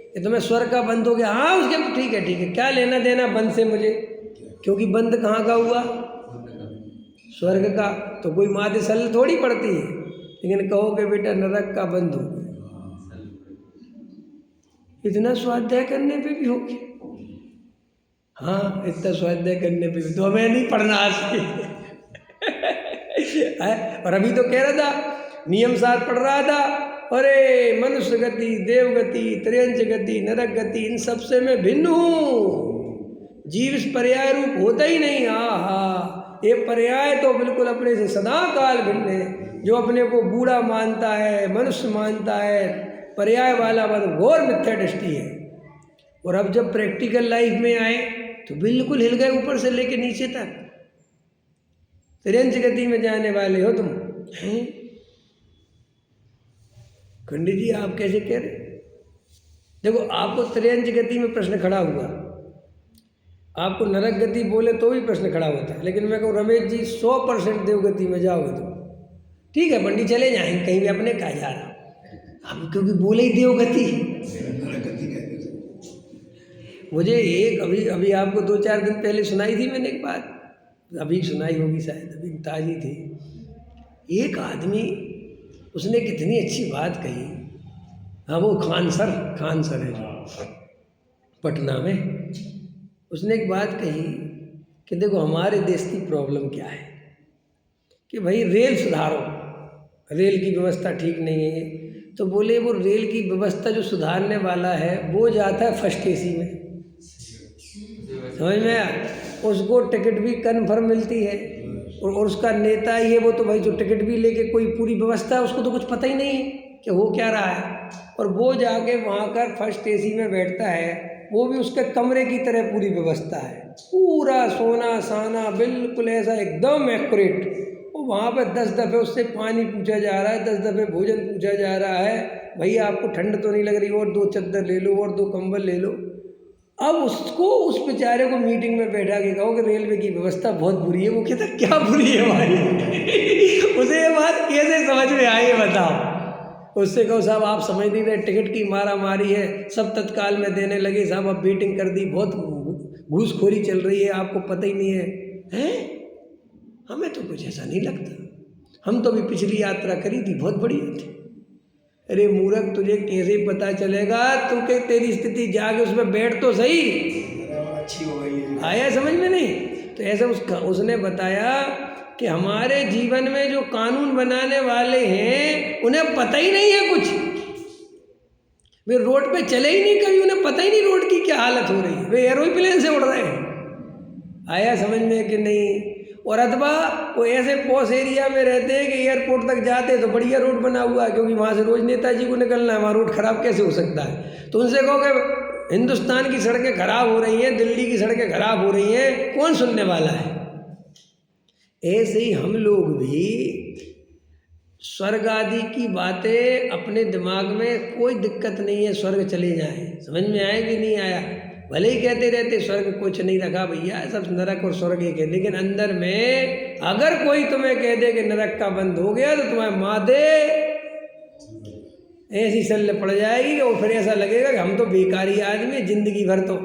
ये तो मैं स्वर्ग का बंद हो गया, हाँ उसके ठीक है, क्या लेना देना बंद से मुझे, क्योंकि बंद कहाँ का हुआ, स्वर्ग का। तो कोई माते सल थोड़ी पड़ती है। लेकिन कहो कि बेटा नरक का बंद हो गया, इतना स्वाध्याय करने पे भी हो गया। हाँ इतना स्वाध्याय करने पे भी तो हमें नहीं पढ़ना आज से। और अभी तो कह रहा था, नियम साथ पढ़ रहा था, अरे मनुष्य गति, देव गति, त्रियंच गति, नरक गति, इन सब से मैं भिन्न हूँ। जीव इस पर्याय रूप होता ही नहीं। हाँ ये पर्याय तो बिल्कुल अपने से सदा काल भिन्न है। जो अपने को बूढ़ा मानता है, मनुष्य मानता है, पर्याय वाला मतलब घोर मिथ्या दृष्टि है। और अब जब प्रैक्टिकल लाइफ में आए तो बिल्कुल हिल गए, ऊपर से लेके नीचे तक। त्रियंच गति में जाने वाले हो तुम हैं? पंडित जी आप कैसे कह रहे? देखो आपको त्रियंच गति में प्रश्न खड़ा हुआ, आपको नरक गति बोले तो भी प्रश्न खड़ा होता है। लेकिन मैं कहूँ रमेश जी 100% देवगति में जाओगे तो ठीक है, पंडित चले जाएंगे, कहीं भी अपने कहा जा रहा अब, क्योंकि बोले ही देवगति। मुझे एक अभी आपको 2-4 दिन पहले सुनाई थी मैंने एक बात, अभी सुनाई होगी शायद, अभी ताज़ी थी। एक आदमी, उसने कितनी अच्छी बात कही। हाँ वो खान सर है जो पटना में, उसने एक बात कही कि देखो हमारे देश की प्रॉब्लम क्या है कि भाई रेल सुधारो, रेल की व्यवस्था ठीक नहीं है। तो बोले वो रेल की व्यवस्था जो सुधारने वाला है वो जाता है फर्स्ट एसी में, समझ में आया। उसको टिकट भी कन्फर्म मिलती है और उसका नेता ही है वो, तो भाई जो टिकट भी लेके कोई पूरी व्यवस्था है उसको तो कुछ पता ही नहीं है कि हो क्या रहा है। और वो जाके वहाँ का फर्स्ट एसी में बैठता है, वो भी उसके कमरे की तरह पूरी व्यवस्था है, पूरा सोना साना बिल्कुल ऐसा एकदम एक्यूरेट। और वहाँ पर 10 दफ़े उससे पानी पूछा जा रहा है, 10 दफ़े भोजन पूछा जा रहा है, भैया आपको ठंड तो नहीं लग रही, और 2 चद्दर ले लो और 2 कंबल ले लो। अब उसको, उस बेचारे को मीटिंग में बैठा के कहो कि रेलवे की व्यवस्था बहुत बुरी है। वो कहता क्या बुरी है भाई? उसे ये बात कैसे समझ में आई बताओ? उससे कहो साहब आप समझ नहीं रहे, टिकट की मारा मारी है, सब तत्काल में देने लगे साहब, अब वेटिंग कर दी, बहुत घूसखोरी चल रही है, आपको पता ही नहीं है। हैं? हमें तो कुछ ऐसा नहीं लगता, हम तो अभी पिछली यात्रा करी थी, बहुत बढ़िया थी। अरे मूर्ख, तुझे कैसे पता चलेगा? तू के तेरी स्थिति जाके उसमें बैठ तो सही, अच्छी हो गई। आया समझ में नहीं? तो ऐसे उसने बताया कि हमारे जीवन में जो कानून बनाने वाले हैं उन्हें पता ही नहीं है कुछ। वे रोड पे चले ही नहीं कभी, उन्हें पता ही नहीं रोड की क्या हालत हो रही है, वे एरोप्लेन से उड़ रहे हैं। आया समझ में कि नहीं? और अथवा वो ऐसे पॉश एरिया में रहते हैं कि एयरपोर्ट तक जाते हैं तो बढ़िया रोड बना हुआ है, क्योंकि वहाँ से रोज नेताजी को निकलना है, वहाँ रोड खराब कैसे हो सकता है? तो उनसे कहो कि हिंदुस्तान की सड़कें खराब हो रही हैं, दिल्ली की सड़कें खराब हो रही हैं, कौन सुनने वाला है? ऐसे ही हम लोग भी स्वर्ग आदि की बातें अपने दिमाग में कोई दिक्कत नहीं है, स्वर्ग चले जाएं, समझ में आए कि नहीं आया। भले ही कहते रहते स्वर्ग कुछ नहीं रखा भैया, सब नरक और स्वर्ग एक है, लेकिन अंदर में अगर कोई तुम्हें कह दे कि नरक का बंद हो गया तो तुम्हें मादे ऐसी सल्ले पड़ जाएगी और फिर ऐसा लगेगा कि हम तो बेकारी आदमी है, जिंदगी भर तो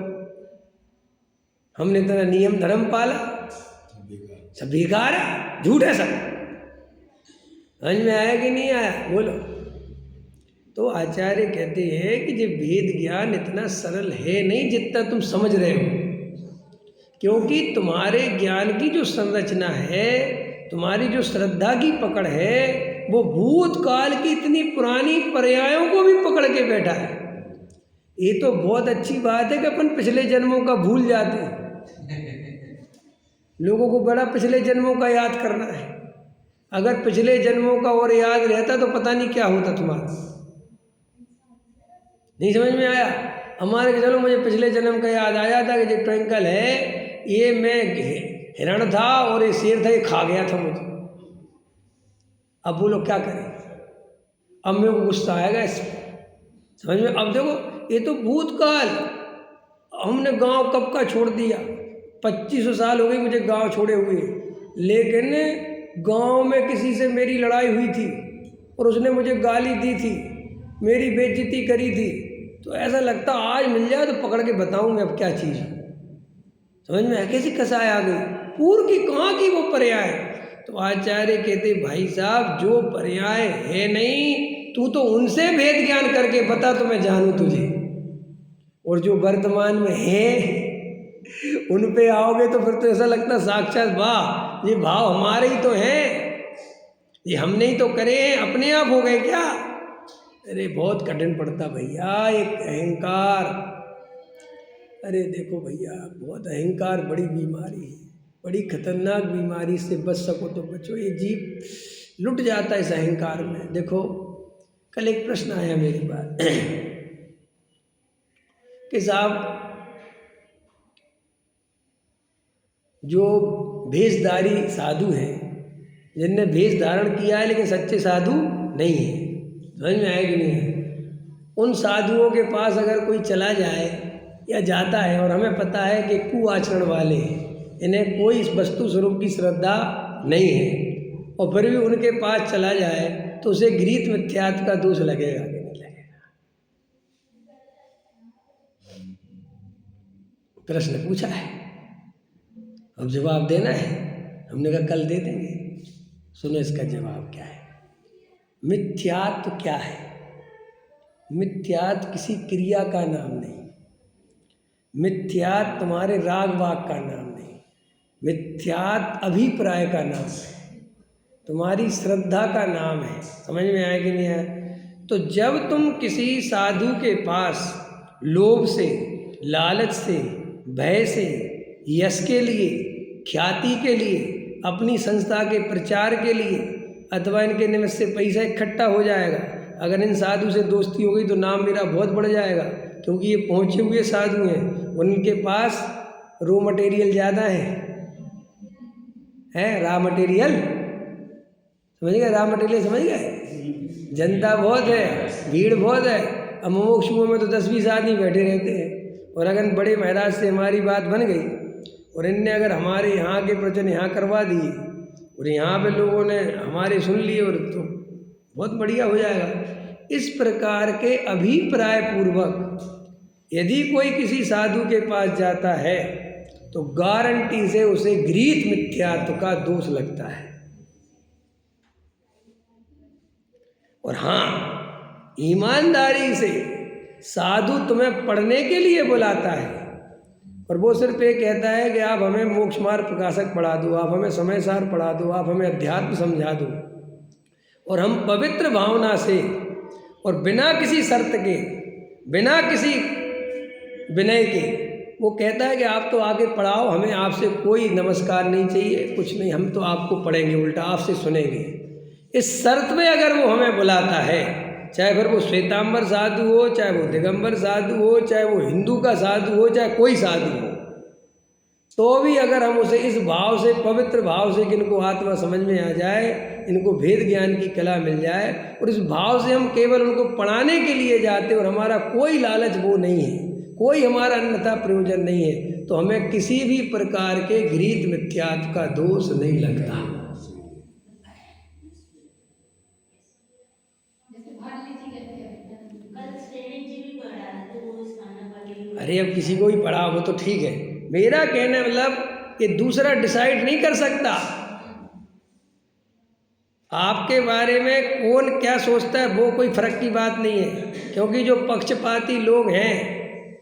हमने इतना नियम धर्म पाला, सब बेकार है, झूठ है सब। समझ में आया कि नहीं आया, बोलो। तो आचार्य कहते हैं कि ये वेद ज्ञान इतना सरल है नहीं जितना तुम समझ रहे हो, क्योंकि तुम्हारे ज्ञान की जो संरचना है, तुम्हारी जो श्रद्धा की पकड़ है, वो भूतकाल की इतनी पुरानी पर्यायों को भी पकड़ के बैठा है। ये तो बहुत अच्छी बात है कि अपन पिछले जन्मों का भूल जाते हैं। लोगों को बड़ा पिछले जन्मों का याद करना है, अगर पिछले जन्मों का और याद रहता तो पता नहीं क्या होता तुम्हारा। नहीं समझ में आया। हमारे चलो मुझे पिछले जन्म का याद आया था कि जो ट्विंकल है ये मैं हिरण था और ये शेर था, ये खा गया था मुझे। अब बोलो क्या करें, अब मेरे को गुस्सा आएगा इस समझ में। अब देखो ये तो भूतकाल, हमने गांव कब का छोड़ दिया, 2500 साल हो गई मुझे गांव छोड़े हुए, लेकिन गांव में किसी से मेरी लड़ाई हुई थी और उसने मुझे गाली दी थी, मेरी बेइज्जती करी थी, तो ऐसा लगता आज मिल जाए तो पकड़ के बताऊं मैं अब क्या चीज़ है। समझ में कैसी कसाई आ गई, पूर्व की कहाँ की वो पर्याय। तो आचार्य कहते भाई साहब जो पर्याय है नहीं, तू तो उनसे भेद ज्ञान करके बता तो मैं जानूं तुझे, और जो वर्तमान में है उन पे आओगे तो फिर तो ऐसा लगता साक्षात वाह ये भाव हमारे ही तो हैं, ये हमने ही तो करे हैं, अपने आप हो गए क्या। अरे बहुत कठिन पड़ता भैया एक अहंकार। अरे देखो भैया बहुत अहंकार बड़ी बीमारी है, बड़ी खतरनाक बीमारी से बच सको तो बचो, ये जीव लुट जाता है इस अहंकार में। देखो कल एक प्रश्न आया मेरे पास कि साहब जो भेषधारी साधु हैं, जिनने भेष धारण किया है लेकिन सच्चे साधु नहीं है, समझ में आया कि नहीं है, उन साधुओं के पास अगर कोई चला जाए या जाता है और हमें पता है कि कुआचरण वाले हैं, इन्हें कोई इस वस्तु स्वरूप की श्रद्धा नहीं है, और फिर भी उनके पास चला जाए तो उसे गृहीत मिथ्यात्व का दोष लगेगा कि नहीं लगेगा। प्रश्न पूछा है, अब जवाब देना है। हमने कहा कल दे देंगे। सुनो इसका जवाब क्या है। मिथ्यात्व क्या है। मिथ्यात्व किसी क्रिया का नाम नहीं, मिथ्यात्व तुम्हारे राग वाग का नाम नहीं, मिथ्यात्व अभिप्राय का नाम है, तुम्हारी श्रद्धा का नाम है। समझ में आया कि नहीं आया। तो जब तुम किसी साधु के पास लोभ से, लालच से, भय से, यश के लिए, ख्याति के लिए, अपनी संस्था के प्रचार के लिए, अथवा इनके निमित्त से पैसा इकट्ठा हो जाएगा, अगर इन साधु से दोस्ती हो गई तो नाम मेरा बहुत बढ़ जाएगा, क्योंकि ये पहुँचे हुए साधु हैं, उनके पास रॉ मटेरियल ज़्यादा है रॉ मटेरियल, समझ गए, रॉ मटेरियल समझ गए। जनता बहुत है, भीड़ बहुत है। अब मुमुक्षुओं में तो 10-20 आदमी बैठे रहते हैं, और अगर बड़े महाराज से हमारी बात बन गई और इनने अगर हमारे यहाँ के प्रवचन यहाँ करवा दिए और यहाँ पे लोगों ने हमारे सुन लिए, और तो बहुत बढ़िया हो जाएगा। इस प्रकार के अभिप्राय पूर्वक यदि कोई किसी साधु के पास जाता है तो गारंटी से उसे गृहीत मिथ्यात्व का दोष लगता है। और हाँ, ईमानदारी से साधु तुम्हें पढ़ने के लिए बुलाता है, और वो सिर्फ ये कहता है कि आप हमें मोक्ष मार्ग प्रकाशक पढ़ा दो, आप हमें समय सार पढ़ा दो, आप हमें अध्यात्म समझा दो, और हम पवित्र भावना से और बिना किसी शर्त के, बिना किसी विनय के, वो कहता है कि आप तो आगे पढ़ाओ, हमें आपसे कोई नमस्कार नहीं चाहिए, कुछ नहीं, हम तो आपको पढ़ेंगे, उल्टा आपसे सुनेंगे। इस शर्त में अगर वो हमें बुलाता है, चाहे फिर वो श्वेतांबर साधु हो, चाहे वो दिगंबर साधु हो, चाहे वो हिंदू का साधु हो, चाहे कोई साधु हो, तो भी अगर हम उसे इस भाव से, पवित्र भाव से कि इनको आत्मा समझ में आ जाए, इनको भेद ज्ञान की कला मिल जाए, और इस भाव से हम केवल उनको पढ़ाने के लिए जाते और हमारा कोई लालच वो नहीं है, कोई हमारा अन्यथा प्रयोजन नहीं है, तो हमें किसी भी प्रकार के घृत मिथ्यात्व का दोष नहीं लगता। अरे अब किसी को भी पढ़ा वो तो ठीक है, मेरा कहना मतलब कि दूसरा डिसाइड नहीं कर सकता आपके बारे में कौन क्या सोचता है, वो कोई फर्क की बात नहीं है, क्योंकि जो पक्षपाती लोग हैं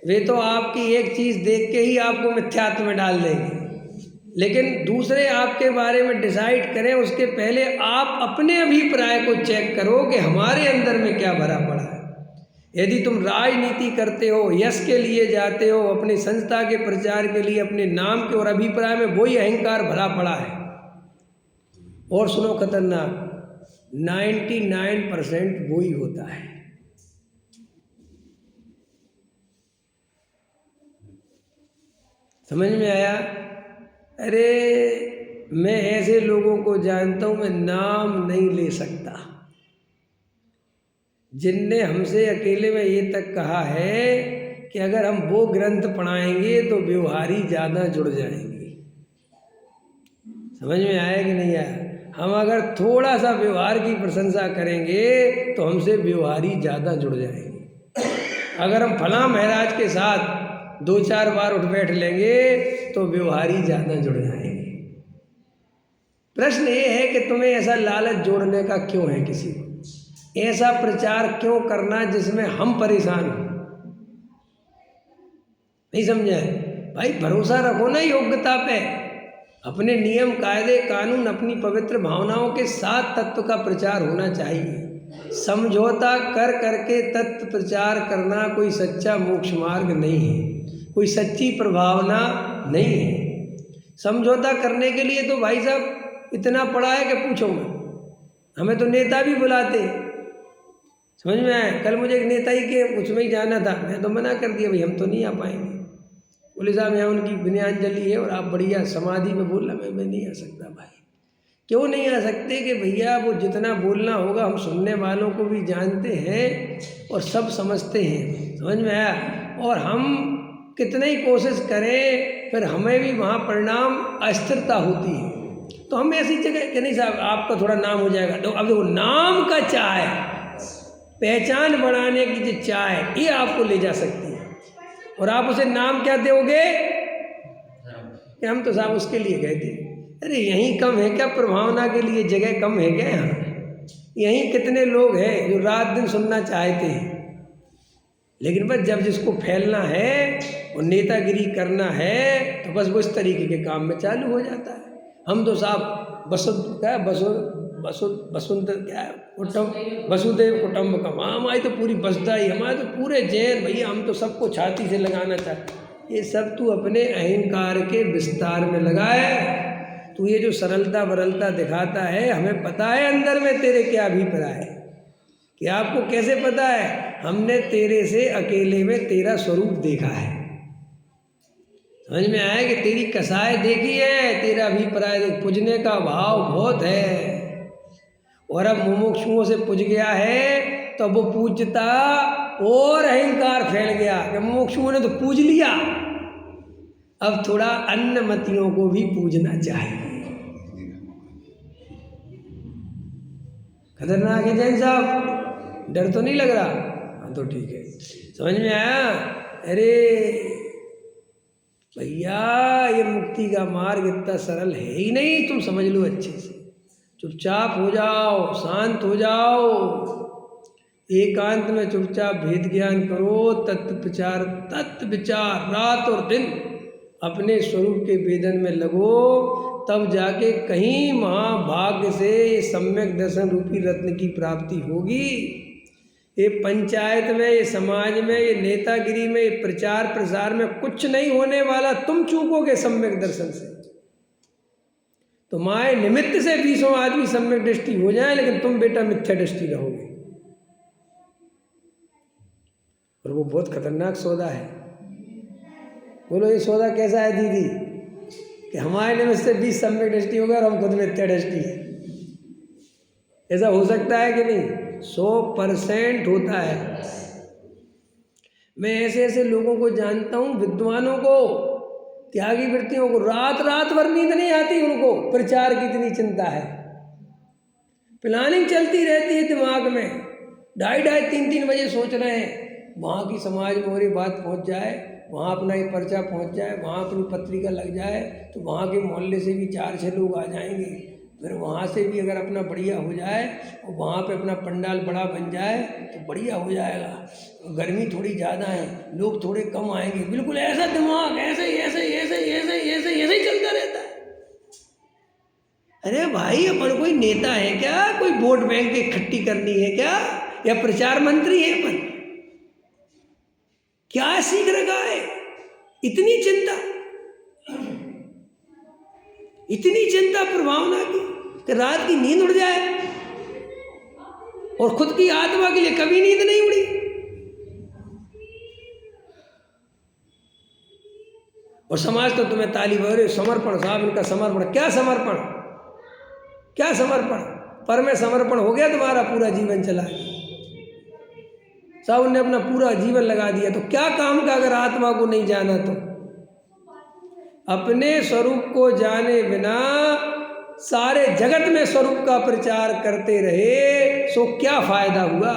वे तो आपकी एक चीज़ देख के ही आपको मिथ्यात्व में डाल देंगे, लेकिन दूसरे आपके बारे में डिसाइड करें उसके पहले आप अपने अभिप्राय को चेक करो कि हमारे अंदर में क्या भरा पड़ा है। यदि तुम राजनीति करते हो, यश के लिए जाते हो, अपनी संस्था के प्रचार के लिए, अपने नाम के और अभिप्राय में वही अहंकार भरा पड़ा है, और सुनो खतरनाक, 99% वही होता है। समझ में आया? अरे मैं ऐसे लोगों को जानता हूं, मैं नाम नहीं ले सकता, जिनने हमसे अकेले में ये तक कहा है कि अगर हम वो ग्रंथ पढ़ाएंगे तो व्यवहारी ज़्यादा जुड़ जाएंगे। समझ में आया कि नहीं आया? हम अगर थोड़ा सा व्यवहार की प्रशंसा करेंगे तो हमसे व्यवहारी ज़्यादा जुड़ जाएंगे। अगर हम फलां महाराज के साथ 2-4 बार उठ बैठ लेंगे तो व्यवहारी ज़्यादा जुड़ जाएंगे। प्रश्न ये है कि तुम्हें ऐसा लालच जोड़ने का क्यों है, किसी को ऐसा प्रचार क्यों करना जिसमें हम परेशान हो? नहीं समझे भाई? भरोसा रखो ना योग्यता पे, अपने नियम कायदे कानून अपनी पवित्र भावनाओं के साथ तत्व का प्रचार होना चाहिए। समझौता कर करके तत्व प्रचार करना कोई सच्चा मोक्ष मार्ग नहीं है, कोई सच्ची प्रभावना नहीं है। समझौता करने के लिए तो भाई साहब इतना पड़ा है कि पूछो मत, हमें तो नेता भी बुलाते। समझ में आया? कल मुझे एक नेता ही के उसमें ही जाना था, मैं तो मना कर दिया, भाई हम तो नहीं आ पाएंगे। बोले साहब यहाँ उनकी विनयांजलि है और आप बढ़िया समाधि में बोल रहा, मैं नहीं आ सकता। भाई क्यों नहीं आ सकते? कि भैया वो जितना बोलना होगा हम सुनने वालों को भी जानते हैं और सब समझते हैं। समझ में आया? और हम कितने ही कोशिश करें फिर हमें भी वहाँ परिणाम अस्थिरता होती है। तो हम ऐसी जगह कि नहीं साहब आपका थोड़ा नाम हो जाएगा, तो अब वो नाम का चाह, पहचान बढ़ाने की जो चाह है, ये आपको ले जा सकती है। और आप उसे नाम क्या दोगे कि हम तो साहब उसके लिए गए थे। अरे यहीं कम है क्या प्रभावना के लिए जगह कम है क्या? यहाँ यहीं कितने लोग हैं जो रात दिन सुनना चाहते हैं, लेकिन बस जब जिसको फैलना है और नेतागिरी करना है तो बस वो इस तरीके के काम में चालू हो जाता है। हम तो साहब वसुदेव कुटुंबकम, हमारी तो पूरी बसदा ही, हमारे तो पूरे जैन भैया, हम तो सबको छाती से लगाना चाहते। ये सब तू अपने अहंकार के विस्तार में लगाए। तू ये जो सरलता बरलता दिखाता है, हमें पता है अंदर में तेरे क्या अभिप्राय है। कि आपको कैसे पता है? हमने तेरे से अकेले में तेरा स्वरूप देखा है। समझ में आया कि तेरी कसाई देखी है, तेरा अभिप्राय देख, पूजने का भाव बहुत है। और अब मुमुक्षुओं से पूज गया है तो वो पूजता और अहंकार फैल गया कि मुमुक्षुओं ने तो पूज लिया, अब थोड़ा अन्य मतियों को भी पूजना चाहिए। खतरनाक है जैन साहब, डर तो नहीं लग रहा? हाँ तो ठीक है, समझ में आया? अरे भैया ये मुक्ति का मार्ग इतना सरल है ही नहीं, तुम समझ लो अच्छे से। चुपचाप हो जाओ, शांत हो जाओ, एकांत में चुपचाप भेद ज्ञान करो, तत्व विचार रात और दिन अपने स्वरूप के वेदन में लगो, तब जाके कहीं महाभाग्य से ये सम्यक दर्शन रूपी रत्न की प्राप्ति होगी। ये पंचायत में, ये समाज में, ये नेतागिरी में, ये प्रचार प्रसार में कुछ नहीं होने वाला। तुम चूकोगे सम्यक दर्शन से, तुम्हारे निमित्त से 20 आदमी सम्यक दृष्टि हो जाए, लेकिन तुम बेटा मिथ्या दृष्टि रहोगे। और वो बहुत खतरनाक सौदा है। बोलो ये सौदा कैसा है दीदी? कि हमारे में से 20 सम्यक दृष्टि हो गया और हम खुद मिथ्या दृष्टि है। ऐसा हो सकता है कि नहीं? 100% होता है। मैं ऐसे ऐसे लोगों को जानता हूँ, विद्वानों को, त्यागी वृत्तियों को, रात रात भर नींद नहीं आती उनको, प्रचार की इतनी चिंता है। प्लानिंग चलती रहती है दिमाग में, 2:30-3 बजे सोच रहे हैं वहाँ की समाज में और ये बात पहुँच जाए, वहाँ अपना ये पर्चा पहुँच जाए, वहाँ अपनी पत्रिका लग जाए तो वहाँ के मोहल्ले से भी 4-6 लोग आ जाएंगे, फिर वहाँ से भी अगर अपना बढ़िया हो जाए और वहाँ पे अपना पंडाल बड़ा बन जाए तो बढ़िया हो जाएगा। गर्मी थोड़ी ज़्यादा है, लोग थोड़े कम आएंगे। बिल्कुल ऐसा दिमाग ऐसे ही चलता रहता है। अरे भाई, अपन कोई नेता है क्या? कोई वोट बैंक इकट्ठी करनी है क्या? या प्रचार मंत्री है अपन? क्या सीख रखा है? इतनी चिंता प्रभावना की कि रात की नींद उड़ जाए, और खुद की आत्मा के लिए कभी नींद नहीं उड़ी। और समाज तो तुम्हें ताली बजा, समर्पण साहब, इनका समर्पण। क्या समर्पण? पर में समर्पण हो गया तुम्हारा, पूरा जीवन चला गया, साहब ने अपना पूरा जीवन लगा दिया, तो क्या काम का? अगर आत्मा को नहीं जाना तो अपने स्वरूप को जाने बिना सारे जगत में स्वरूप का प्रचार करते रहे, सो क्या फायदा हुआ?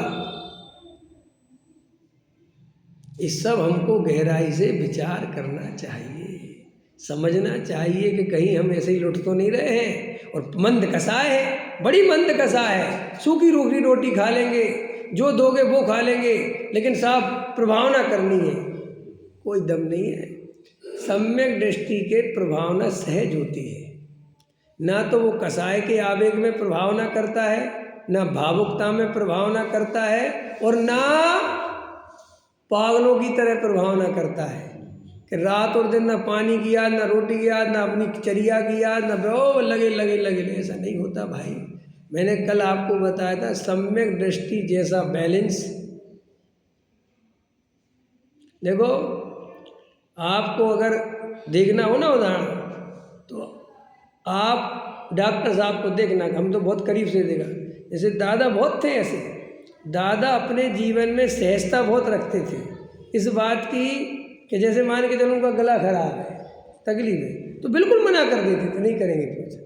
इस सब हमको गहराई से विचार करना चाहिए, समझना चाहिए कि कहीं हम ऐसे ही लुट तो नहीं रहे हैं। और मंद कसाय है, बड़ी मंद कसाय है। सूखी रोटी रोटी खा लेंगे, जो दोगे वो खा लेंगे, लेकिन साहब प्रभावना करनी है, कोई दम नहीं है। सम्यक दृष्टि के प्रभावना सहज होती है, ना तो वो कसाय के आवेग में प्रभावना करता है, ना भावुकता में प्रभावना करता है, और ना पागलों की तरह प्रभावना करता है कि रात और दिन ना पानी की याद, ना रोटी की याद, ना अपनी चर्या की याद, ना लगे। ऐसा नहीं होता भाई। मैंने कल आपको बताया था, सम्यक दृष्टि जैसा बैलेंस। देखो, आपको अगर देखना हो ना उदाहरण, तो आप डॉक्टर साहब को देखना, हम तो बहुत करीब से देखा, जैसे दादा बहुत थे ऐसे। दादा अपने जीवन में सहजता बहुत रखते थे इस बात की कि जैसे मान के चलो उनका गला खराब है, तकलीफ है, तो बिल्कुल मना कर देते थे, नहीं करेंगे कुछ।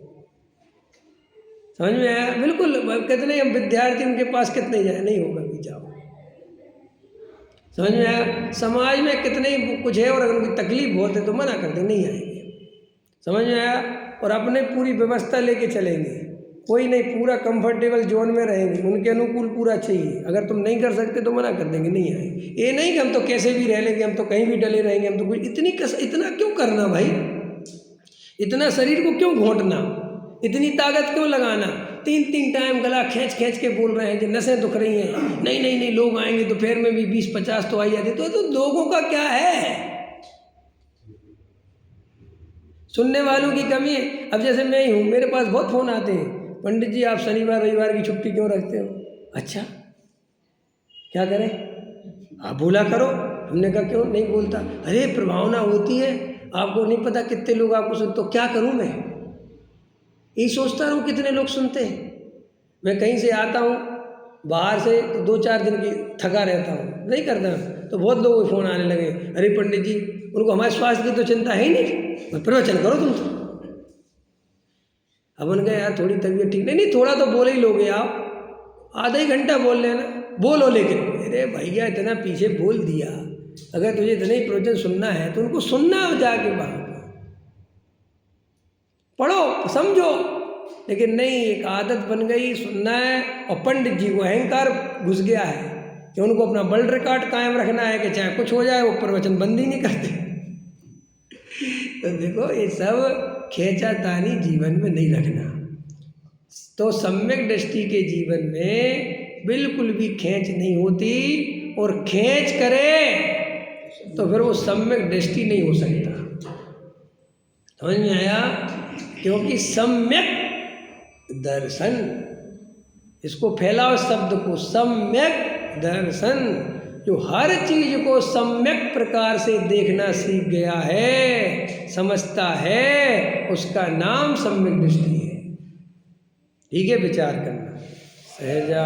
समझ में आया? बिल्कुल। कितने हम विद्यार्थी उनके पास कितने जाए, नहीं होगा भी, जाओ। समझ में आया? समाज में कितने ही कुछ है और अगर उनकी तकलीफ बहुत है तो मना कर दे, नहीं आएंगे। समझ में आया? और अपने पूरी व्यवस्था लेके चलेंगे, कोई नहीं, पूरा कंफर्टेबल जोन में रहेंगे, उनके अनुकूल पूरा चाहिए। अगर तुम नहीं कर सकते तो मना कर देंगे, नहीं आएंगे। ये नहीं कि हम तो कैसे भी रह लेंगे, हम तो कहीं भी डले रहेंगे, हम तो कुछ इतना क्यों करना भाई? इतना शरीर को क्यों घोंटना? इतनी ताकत क्यों लगाना? 3 टाइम गला खींच के बोल रहे हैं कि नसें दुख रही हैं, नहीं लोग आएंगे तो फिर में भी 20-50 तो आ जाते, तो लोगों का क्या है? सुनने वालों की कमी है। अब जैसे मैं ही हूँ, मेरे पास बहुत फ़ोन आते हैं, पंडित जी आप शनिवार रविवार की छुट्टी क्यों रखते हो? अच्छा, क्या करें? आप बोला करो। हमने कहा क्यों नहीं बोलता? अरे प्रभावना होती है, आपको नहीं पता कितने लोग आपको सुनते। तो क्या करूँ मैं? यही सोचता रहूँ कितने लोग सुनते हैं। मैं कहीं से आता हूँ बाहर से, तो 2-4 दिन की थका रहता हूँ, नहीं करता, तो बहुत लोगों के फ़ोन आने लगे, अरे पंडित जी, उनको हमारे स्वास्थ्य की तो चिंता है ही नहीं, प्रवचन करो तुम तो। अब उनका यार थोड़ी तबीयत ठीक नहीं, थोड़ा तो बोल ही लोगे आप, आधा ही घंटा बोल लेना, बोलो। लेकिन अरे भैया इतना पीछे बोल दिया, अगर तुझे इतना ही प्रवचन सुनना है तो उनको सुनना जाके वहाँ पढ़ो, समझो। लेकिन नहीं, एक आदत बन गई, सुनना है। और पंडित जी को अहंकार घुस गया है कि उनको अपना वर्ल्ड रिकॉर्ड कायम रखना है कि चाहे कुछ हो जाए, वो प्रवचन बंद ही नहीं करते। तो देखो, ये सब खींचातानी जीवन में नहीं रखना। तो सम्यक दृष्टि के जीवन में बिल्कुल भी खींच नहीं होती, और खींच करे तो फिर वो सम्यक दृष्टि नहीं हो सकता। समझ में आया? क्योंकि सम्यक दर्शन, इसको फैलाओ शब्द को, सम्यक दर्शन, जो हर चीज को सम्यक प्रकार से देखना सीख गया है, समझता है, उसका नाम सम्यक दृष्टि है। ठीक है, विचार करना। सहजा